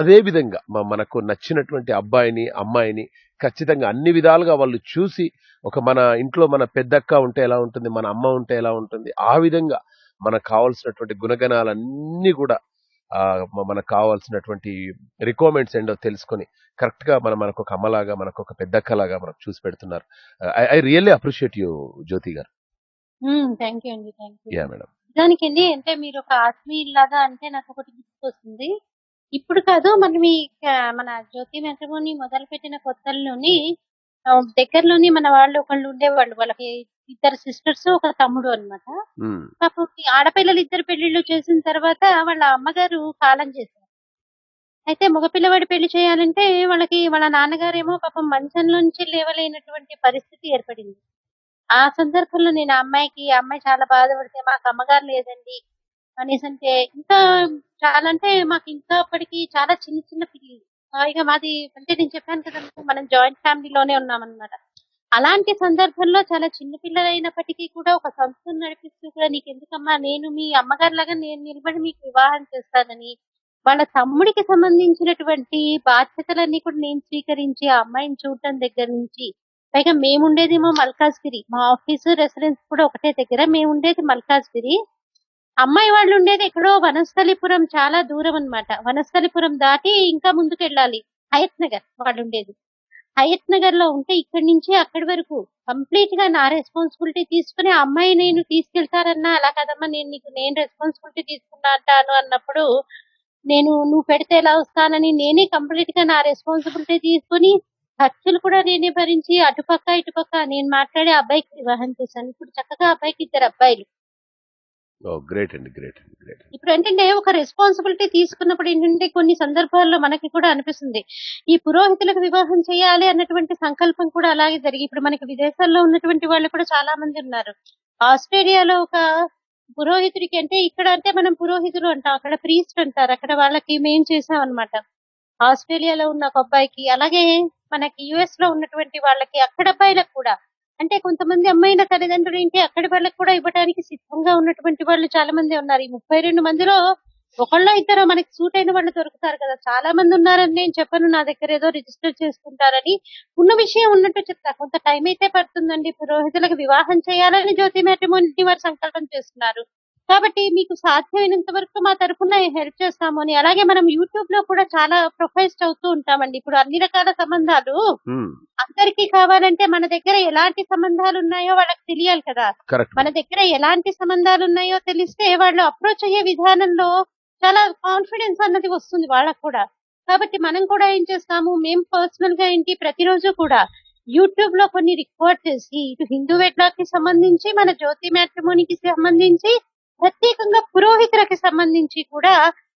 [SPEAKER 4] అదే విధంగా మనకు నచ్చినటువంటి అబ్బాయిని అమ్మాయిని ఖచ్చితంగా అన్ని విధాలుగా వాళ్ళు చూసి, ఒక మన ఇంట్లో మన పెద్దక్క ఉంటే ఎలా ఉంటుంది, మన అమ్మ ఉంటే ఎలా ఉంటుంది, ఆ విధంగా మనకు కావాల్సినటువంటి గుణగణాలన్నీ కూడా మనకు కావాల్సినటువంటి రిక్వైర్మెంట్స్ ఏంటో తెలుసుకొని కరెక్ట్ గా మనకు ఒక అమ్మలాగా, మనకు ఒక పెద్దక్కలాగా మనకు చూసి పెడుతున్నారు. I really appreciate you Jyothi గారు.
[SPEAKER 5] థ్యాంక్ యూ అండి, థ్యాంక్ యూ.
[SPEAKER 4] Yeah madam.
[SPEAKER 5] దానికండి అంటే మీరు ఒక ఆత్మీయులాగా అంటే నాకు ఒకటి గుర్తుకొస్తుంది. ఇప్పుడు కాదు, మన జ్యోతి మ్యాట్రిమోనీ మొదలు పెట్టిన కొత్తల్లోని దగ్గరలోని మన వాళ్ళు ఒకళ్ళు ఉండేవాళ్ళు. వాళ్ళకి 2 సిస్టర్స్, ఒక తమ్ముడు అన్నమాట. పాపం ఈ ఆడపిల్లలు 2 పెళ్లిళ్ళు చేసిన తర్వాత వాళ్ళ అమ్మగారు కాలం చేశారు. అయితే మగపిల్లవాడి పెళ్లి చేయాలంటే వాళ్ళ నాన్నగారేమో పాపం మంచంలోంచి లేవలేనటువంటి పరిస్థితి ఏర్పడింది. ఆ సందర్భంలో నేను ఆ అమ్మాయి చాలా బాధపడితే, మాకు అమ్మగారు లేదండి అనేసి అంటే, ఇంకా చాలా అంటే మాకు ఇంకా అప్పటికి చాలా చిన్న చిన్న పిల్లలు. ఇక మాది అంటే నేను చెప్పాను కదా మీకు, మనం జాయింట్ ఫ్యామిలీలోనే ఉన్నామన్నమాట. అలాంటి సందర్భంలో చాలా చిన్న పిల్లలైనప్పటికీ కూడా ఒక సంస్థను నడిపిస్తూ కూడా, నీకెందుకమ్మా, నేను మీ అమ్మగారి లాగా నేను నిలబడి మీకు వివాహం చేస్తానని వాళ్ళ తమ్ముడికి సంబంధించినటువంటి బాధ్యతలన్నీ కూడా నేను స్వీకరించి ఆ అమ్మాయిని చూడటం దగ్గర నుంచి, పైగా మేముండేదేమో మల్కాజ్గిరి, మా ఆఫీసు రెసిడెన్స్ కూడా ఒకటే దగ్గర, మేముండేది మల్కాజ్గిరి, అమ్మాయి వాళ్ళు ఉండేది ఎక్కడో వనస్థలిపురం, చాలా దూరం అన్నమాట. వనస్థలిపురం దాటి ఇంకా ముందుకు వెళ్ళాలి, హయత్ నగర్ వాళ్ళు ఉండేది. హయత్ నగర్ లో ఉంటే ఇక్కడి నుంచి అక్కడి వరకు కంప్లీట్ గా నా రెస్పాన్సిబిలిటీ తీసుకుని ఆ అమ్మాయి నేను తీసుకెళ్తారన్నా, అలా కదమ్మా, నేను రెస్పాన్సిబిలిటీ తీసుకున్నా అంటాను అన్నప్పుడు, నువ్వు పెడితే ఎలా వస్తానని నేనే కంప్లీట్ గా నా రెస్పాన్సిబిలిటీ తీసుకుని ఖర్చులు కూడా నేనే భరించి అటుపక్క ఇటుపక్క నేను మాట్లాడి ఆ అబ్బాయికి వివాహం చేశాను. ఇప్పుడు చక్కగా అబ్బాయికి 2 అబ్బాయిలు.
[SPEAKER 4] గ్రేట్ అండి, గ్రేట్ అండి, గ్రేట్.
[SPEAKER 5] ఇప్పుడు ఏంటంటే ఒక రెస్పాన్సిబిలిటీ తీసుకున్నప్పుడు ఏంటంటే కొన్ని సందర్భాల్లో మనకి కూడా అనిపిస్తుంది, ఈ పురోహితులకు వివాహం చేయాలి అన్నటువంటి సంకల్పం కూడా అలాగే జరిగి, ఇప్పుడు మనకి విదేశాల్లో ఉన్నటువంటి వాళ్ళు కూడా చాలా మంది ఉన్నారు. ఆస్ట్రేలియాలో ఒక పురోహితుడికి, అంటే ఇక్కడ అంటే మనం పురోహితులు అంటాం, అక్కడ ప్రీస్ట్ అంటారు, అక్కడ వాళ్ళకి మేం చేసాం అనమాట. ఆస్ట్రేలియాలో ఉన్న ఒక అబ్బాయికి, అలాగే మనకి యుఎస్ లో ఉన్నటువంటి వాళ్ళకి, అక్కడ అబ్బాయిలకు కూడా, అంటే కొంతమంది అమ్మాయిల తల్లిదండ్రులు ఏంటి అక్కడి వాళ్ళకి కూడా ఇవ్వడానికి సిద్ధంగా ఉన్నటువంటి వాళ్ళు చాలా మంది ఉన్నారు. ఈ 32 మందిలో ఒకళ్ళో ఇద్దరు మనకి సూట్ అయిన వాళ్ళు దొరుకుతారు కదా, చాలా మంది ఉన్నారని నేను చెప్పను, నా దగ్గర ఏదో రిజిస్టర్ చేసుకుంటారని. ఉన్న విషయం ఉన్నట్టు చెప్తా, కొంత టైం అయితే పడుతుందండి. పురోహితులకు వివాహం చేయాలని జ్యోతి మ్యాట్రిమోనీ వారు సంకల్పం చేస్తున్నారు కాబట్టి మీకు సాధ్యమైనంత వరకు మా తరఫున హెల్ప్ చేస్తాము అని. అలాగే మనం యూట్యూబ్ లో కూడా చాలా ప్రొఫైల్స్ అవుతూ ఉంటామండి. ఇప్పుడు అన్ని రకాల సంబంధాలు అందరికీ కావాలంటే మన దగ్గర ఎలాంటి సంబంధాలు ఉన్నాయో వాళ్ళకి తెలియాలి కదా. మన దగ్గర ఎలాంటి సంబంధాలు ఉన్నాయో తెలిస్తే వాళ్ళు అప్రోచ్ అయ్యే విధానంలో చాలా కాన్ఫిడెన్స్ అన్నది వస్తుంది వాళ్ళకు కూడా. కాబట్టి మనం కూడా ఏం చేస్తాము, మేము పర్సనల్ గా ఏంటి ప్రతిరోజు కూడా యూట్యూబ్ లో కొన్ని రికార్డ్ చేసి, ఇటు హిందూ వెడ్లాక్ కి సంబంధించి, మన జ్యోతి మ్యాట్రిమోనీకి సంబంధించి, ప్రత్యేకంగా పురోహితులకి సంబంధించి కూడా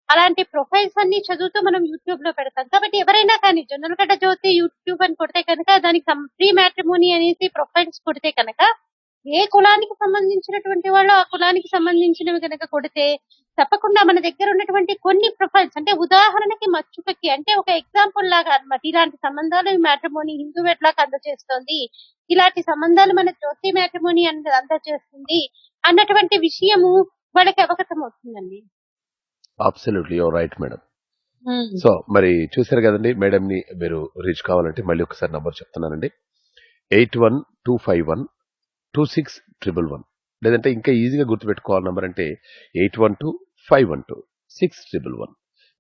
[SPEAKER 5] అలాంటి ప్రొఫైల్స్ అన్ని చదువుతూ మనం యూట్యూబ్ లో పెడతాం. కాబట్టి ఎవరైనా కానీ జొన్నలగడ్డ జ్యోతి యూట్యూబ్ అని కొడితే కనుక, దానికి ప్రీ మ్యాట్రిమోనీ అనేసి ప్రొఫైల్స్ కొడితే కనుక ఏ కులానికి సంబంధించినటువంటి వాళ్ళు ఆ కులానికి సంబంధించినవి కనుక కొడితే తప్పకుండా మన దగ్గర ఉన్నటువంటి కొన్ని ప్రొఫైల్స్, అంటే ఉదాహరణకి మచ్చుకకి అంటే ఒక ఎగ్జాంపుల్ లాగా అన్నమాట, ఇలాంటి సంబంధాలు ఈ మ్యాట్రిమోనీ హిందూ వెట్లాక్ అందజేస్తోంది, ఇలాంటి సంబంధాలు మన జ్యోతి మ్యాట్రిమోనీ అందజేస్తుంది అన్నటువంటి విషయము వాళ్ళకి అవగతం అవుతుందండి.
[SPEAKER 4] Absolutely your right madam. So మరి చూసారు కదండి, మేడం ని మీరు రీచ్ కావాలంటే మళ్ళీ ఒకసారి నంబర్ చెప్తున్నానండి, 8125126111. లేదంటే ఇంకా ఈజీగా గుర్తుపెట్టుకోవాలి నంబర్ అంటే 8125126111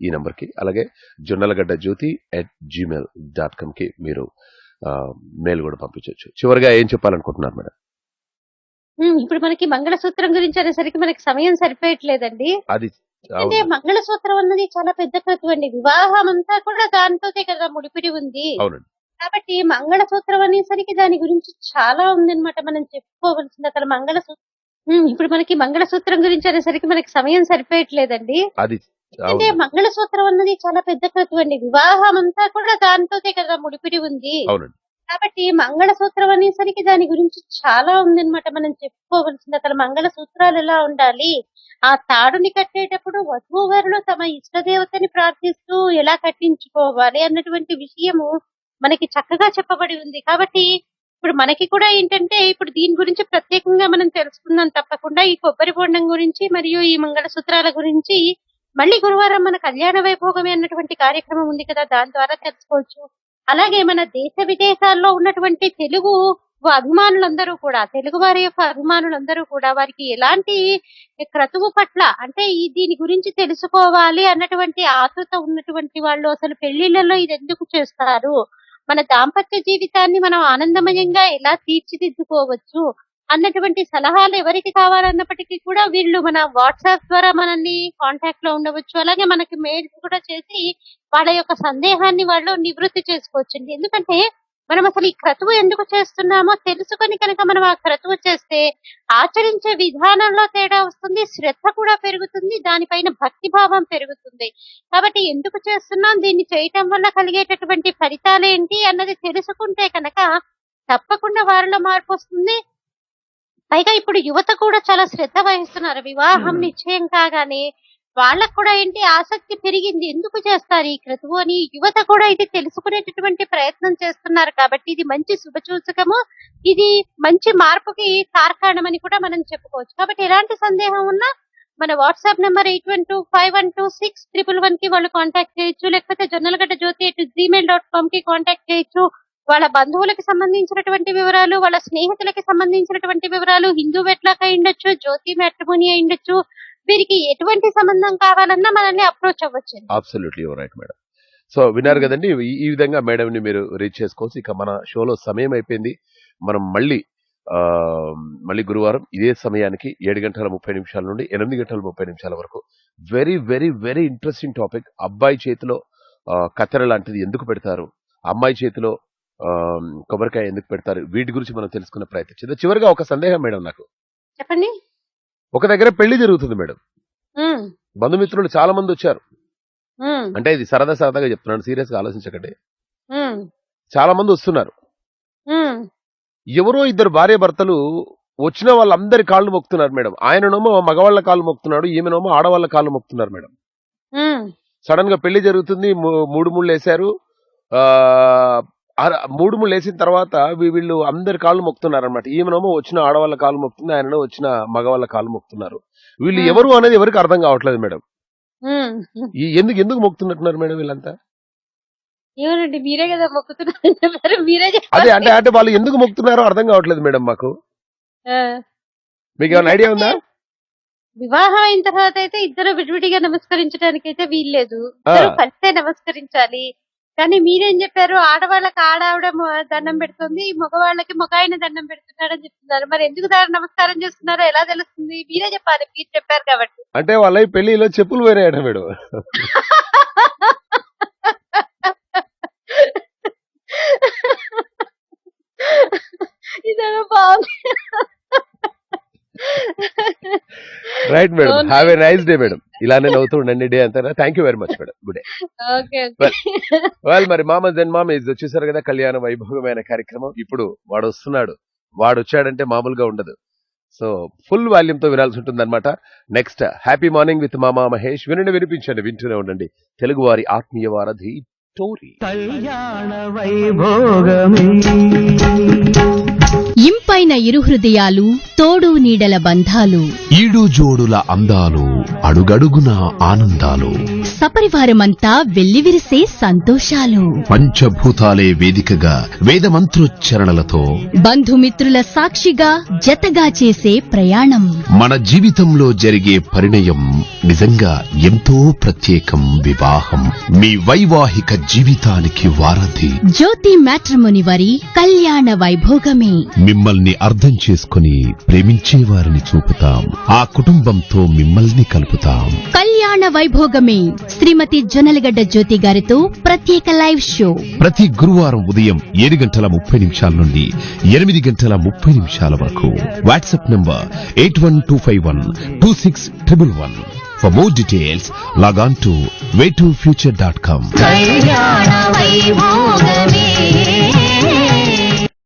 [SPEAKER 4] ఈ నంబర్కి. అలాగే జొన్నలగడ్డ జ్యోతి @gmail.com కి మీరు మెయిల్ కూడా పంపించవచ్చు. చివరిగా ఏం చెప్పాలనుకుంటున్నారు మేడం?
[SPEAKER 5] ఇప్పుడు మనకి మంగళసూత్రం గురించి అనేసరికి మనకి సమయం సరిపోయట్లేదండి.
[SPEAKER 4] అది
[SPEAKER 5] అంటే మంగళసూత్రం అన్నది చాలా పెద్ద క్రతువు అండి. వివాహం అంతా కూడా దానితోనే కదా ముడిపిడి ఉంది.
[SPEAKER 4] అవునండి.
[SPEAKER 5] కాబట్టి మంగళసూత్రం అనేసరికి దాని గురించి చాలా ఉందన్నమాట మనం చెప్పుకోవాల్సింది. అక్కడ ఇప్పుడు మనకి మంగళసూత్రం గురించి అనేసరికి మనకి సమయం సరిపోయట్లేదండి.
[SPEAKER 4] అది
[SPEAKER 5] అంటే మంగళసూత్రం అన్నది చాలా పెద్ద క్రతువు అండి. వివాహం అంతా కూడా దానితోనే కదా ముడిపిడి ఉంది.
[SPEAKER 4] అవునండి.
[SPEAKER 5] కాబట్టి మంగళసూత్రం అనేసరికి దాని గురించి చాలా ఉందన్నమాట మనం చెప్పుకోవాల్సింది. అక్కడ మంగళసూత్రాలు ఎలా ఉండాలి, ఆ తాడుని కట్టేటప్పుడు వధూవరులు తమ ఇష్టదేవతని ప్రార్థిస్తూ ఎలా కట్టించుకోవాలి అన్నటువంటి విషయము మనకి చక్కగా చెప్పబడి ఉంది. కాబట్టి ఇప్పుడు మనకి కూడా ఏంటంటే ఇప్పుడు దీని గురించి ప్రత్యేకంగా మనం తెలుసుకుందాం తప్పకుండా. ఈ కొబ్బరి బొండం గురించి మరియు ఈ మంగళసూత్రాల గురించి మళ్ళీ గురువారం మన కళ్యాణ వైభోగమే అన్నటువంటి కార్యక్రమం ఉంది కదా, దాని ద్వారా తెలుసుకోవచ్చు. అలాగే మన దేశ విదేశాల్లో ఉన్నటువంటి తెలుగు అభిమానులందరూ కూడా, తెలుగు వారి యొక్క అభిమానులందరూ కూడా వారికి ఎలాంటి క్రతువు పట్ల అంటే దీని గురించి తెలుసుకోవాలి అన్నటువంటి ఆతృత ఉన్నటువంటి వాళ్ళు, అసలు పెళ్లిళ్లలో ఇది ఎందుకు చేస్తారు, మన దాంపత్య జీవితాన్ని మనం ఆనందమయంగా ఎలా తీర్చిదిద్దుకోవచ్చు అన్నటువంటి సలహాలు ఎవరికి కావాలన్నప్పటికీ కూడా వీళ్ళు మన వాట్సాప్ ద్వారా మనల్ని కాంటాక్ట్ లో ఉండవచ్చు. అలాగే మనకి మెయిల్స్ కూడా చేసి వాళ్ళ యొక్క సందేహాన్ని వాళ్ళు నివృత్తి చేసుకోవచ్చండి. ఎందుకంటే మనం అసలు ఈ క్రతువు ఎందుకు చేస్తున్నామో తెలుసుకొని కనుక మనం ఆ క్రతువు చేస్తే ఆచరించే విధానంలో తేడా వస్తుంది, శ్రద్ధ కూడా పెరుగుతుంది, దానిపైన భక్తి భావం పెరుగుతుంది. కాబట్టి ఎందుకు చేస్తున్నాం, దీన్ని చేయటం వల్ల కలిగేటటువంటి ఫలితాలు ఏంటి అన్నది తెలుసుకుంటే కనుక తప్పకుండా వారిలో మార్పు వస్తుంది. పైగా ఇప్పుడు యువత కూడా చాలా శ్రద్ధ వహిస్తున్నారు. వివాహం నిశ్చయం కాగానే వాళ్ళకు కూడా ఏంటి ఆసక్తి పెరిగింది, ఎందుకు చేస్తారు ఈ క్రతువు అని యువత కూడా ఇది తెలుసుకునేటటువంటి ప్రయత్నం చేస్తున్నారు. కాబట్టి ఇది మంచి శుభసూచకము, ఇది మంచి మార్పుకి తార్కాణమని కూడా మనం చెప్పుకోవచ్చు. కాబట్టి ఎలాంటి సందేహం ఉన్నా మన వాట్సాప్ నెంబర్ 8125126111 కి వాళ్ళు కాంటాక్ట్ చేయొచ్చు. లేకపోతే జొన్నలగడ్డ జ్యోతి @gmail.com కి కాంటాక్ట్ చేయొచ్చు. వాళ్ళ బంధువులకి సంబంధించినటువంటి వివరాలు, వాళ్ళ స్నేహితులకి సంబంధించినటువంటి వివరాలు, హిందూ వెట్లాక్ అయి ఉండొచ్చు, జ్యోతి మ్యాట్రిమోనీ అయి ఉండొచ్చు, వీరికి ఎటువంటి సంబంధం కావాలన్నా మనల్ని అప్రోచ్ అవ్వచ్చు.
[SPEAKER 4] Absolutely your right madam. So విన్నారు కదండి, ఈ విధంగా మేడం ని మీరు రీచ్ చేసుకోవచ్చు. ఇక మన షోలో సమయం అయిపోయింది. మనం మళ్ళీ గురువారం ఇదే సమయానికి 7:30 నుండి 8:30 వరకు very very very interesting topic. అబ్బాయి చేతిలో కత్తెర లాంటిది ఎందుకు పెడతారు, అమ్మాయి చేతిలో కొబ్బరికాయ ఎందుకు పెడతారు, వీటి గురించి మనం తెలుసుకునే ప్రయత్నం చేద్దాం. చివరిగా ఒక సందేహం మేడం నాకు.
[SPEAKER 5] చెప్పండి.
[SPEAKER 4] ఒక దగ్గర పెళ్లి జరుగుతుంది మేడం, బంధుమిత్రులు చాలా మంది వచ్చారు. అంటే ఇది సరదాగా చెప్తున్నాను, సీరియస్ గా ఆలోచించకండి. చాలా మంది వస్తున్నారు. ఎవరో ఇద్దరు భార్య భర్తలు వచ్చిన వాళ్ళందరి కాళ్ళు మొక్కుతున్నారు మేడం. ఆయననేమో మగవాళ్ళ కాళ్ళు మొక్కుతున్నాడు, ఈమెనేమో ఆడవాళ్ళ కాళ్ళు మొక్కుతున్నారు మేడం. సడన్ గా పెళ్లి జరుగుతుంది, మూడు ముళ్ళు వేశారు. 3 ముళ్ళు వేసిన తర్వాత వీళ్ళు అందరి కాళ్ళు మొక్కుతున్నారు అనమాట. ఈమెనేమో వచ్చిన ఆడవాళ్ళ కాళ్ళు మొక్కుతుంది, ఆయనలో వచ్చిన మగవాళ్ళ కాళ్ళు మొక్కుతున్నారు. వీళ్ళు ఎవరు అనేది ఎవరికి అర్థం కావట్లేదు మేడం. ఎందుకు మొక్కుతున్నట్టున్నారు మేడం వీళ్ళంతా?
[SPEAKER 5] ఏమనండి, మీరే కదా మొక్కుతున్నారు, మీరే
[SPEAKER 4] అదే అంటే వాళ్ళు ఎందుకు మొక్కుతున్నారో అర్థం కావట్లేదు మేడం మాకు. మీకు ఏమైనా ఐడియా ఉందా?
[SPEAKER 5] వివాహం అయిన తర్వాత అయితే ఇద్దరు విడివిడిగా నమస్కరించడానికి అయితే వీల్లేదు, కలిసే నమస్కరించాలి. కానీ మీరేం చెప్పారు, ఆడవాళ్ళకి ఆడావిడ దండం పెడుతుంది, మగవాళ్ళకి మగాయన దండం పెడుతున్నాడని చెప్తున్నారు. మరి ఎందుకు నమస్కారం చేస్తున్నారో ఎలా తెలుస్తుంది? మీరే చెప్పాలి, మీరు చెప్పారు కాబట్టి.
[SPEAKER 4] అంటే వాళ్ళ పెళ్లిలో చెప్పులు పోయినాయట మేడం.
[SPEAKER 5] ఇదేదో బాగుంది.
[SPEAKER 4] Right madam, have a nice day madam. ఇలానే నవ్వుతూ ఉండండి డే అంతా. Thank you very much madam. Good day. మరి మామస్ అండ్ మామీస్ చూసారు కదా కళ్యాణ వైభోగమైన కార్యక్రమం. ఇప్పుడు వాడు వస్తున్నాడు, వాడు వచ్చాడంటే మామూలుగా ఉండదు. సో ఫుల్ వాల్యూమ్ తో వినాల్సి ఉంటుంది అనమాట. నెక్స్ట్ హ్యాపీ మార్నింగ్ విత్ మామా మహేష్. వినండి, వినిపించండి, వింటూనే ఉండండి. తెలుగువారి ఆత్మీయ వారధి టోరీ.
[SPEAKER 1] కళ్యాణ వైభోగమే
[SPEAKER 2] ఇంపైన ఇరు హృదయాలు, తోడు నీడల బంధాలు,
[SPEAKER 3] ఈడు జోడుల అందాలు, అడుగడుగున ఆనందాలు,
[SPEAKER 2] సపరివారమంతా వెల్లివిరిసే సంతోషాలు,
[SPEAKER 3] పంచభూతాలే వేదికగా వేద మంత్రోచ్చరణలతో
[SPEAKER 2] బంధుమిత్రుల సాక్షిగా జతగా చేసే ప్రయాణం.
[SPEAKER 3] మన జీవితంలో జరిగే పరిణయం నిజంగా ఎంతో ప్రత్యేకం. వివాహం మీ వైవాహిక జీవితానికి వారధి.
[SPEAKER 2] జ్యోతి మ్యాట్రిమోని వారి కళ్యాణ వైభోగమే.
[SPEAKER 3] మిమ్మల్ని అర్థం చేసుకుని ప్రేమించే వారిని చూపుతాం. ఆ కుటుంబంతో మిమ్మల్ని కలుపుతాం.
[SPEAKER 2] కళ్యాణ వైభోగమే శ్రీమతి జొన్నలగడ్డ జ్యోతి గారితో ప్రత్యేక లైవ్ షో
[SPEAKER 3] ప్రతి గురువారం ఉదయం 7:30 నుండి 8:30 వరకు. WhatsApp number 8125126111. For more details, log on to waytofuture.com.
[SPEAKER 1] కళ్యాణ వైభోగమే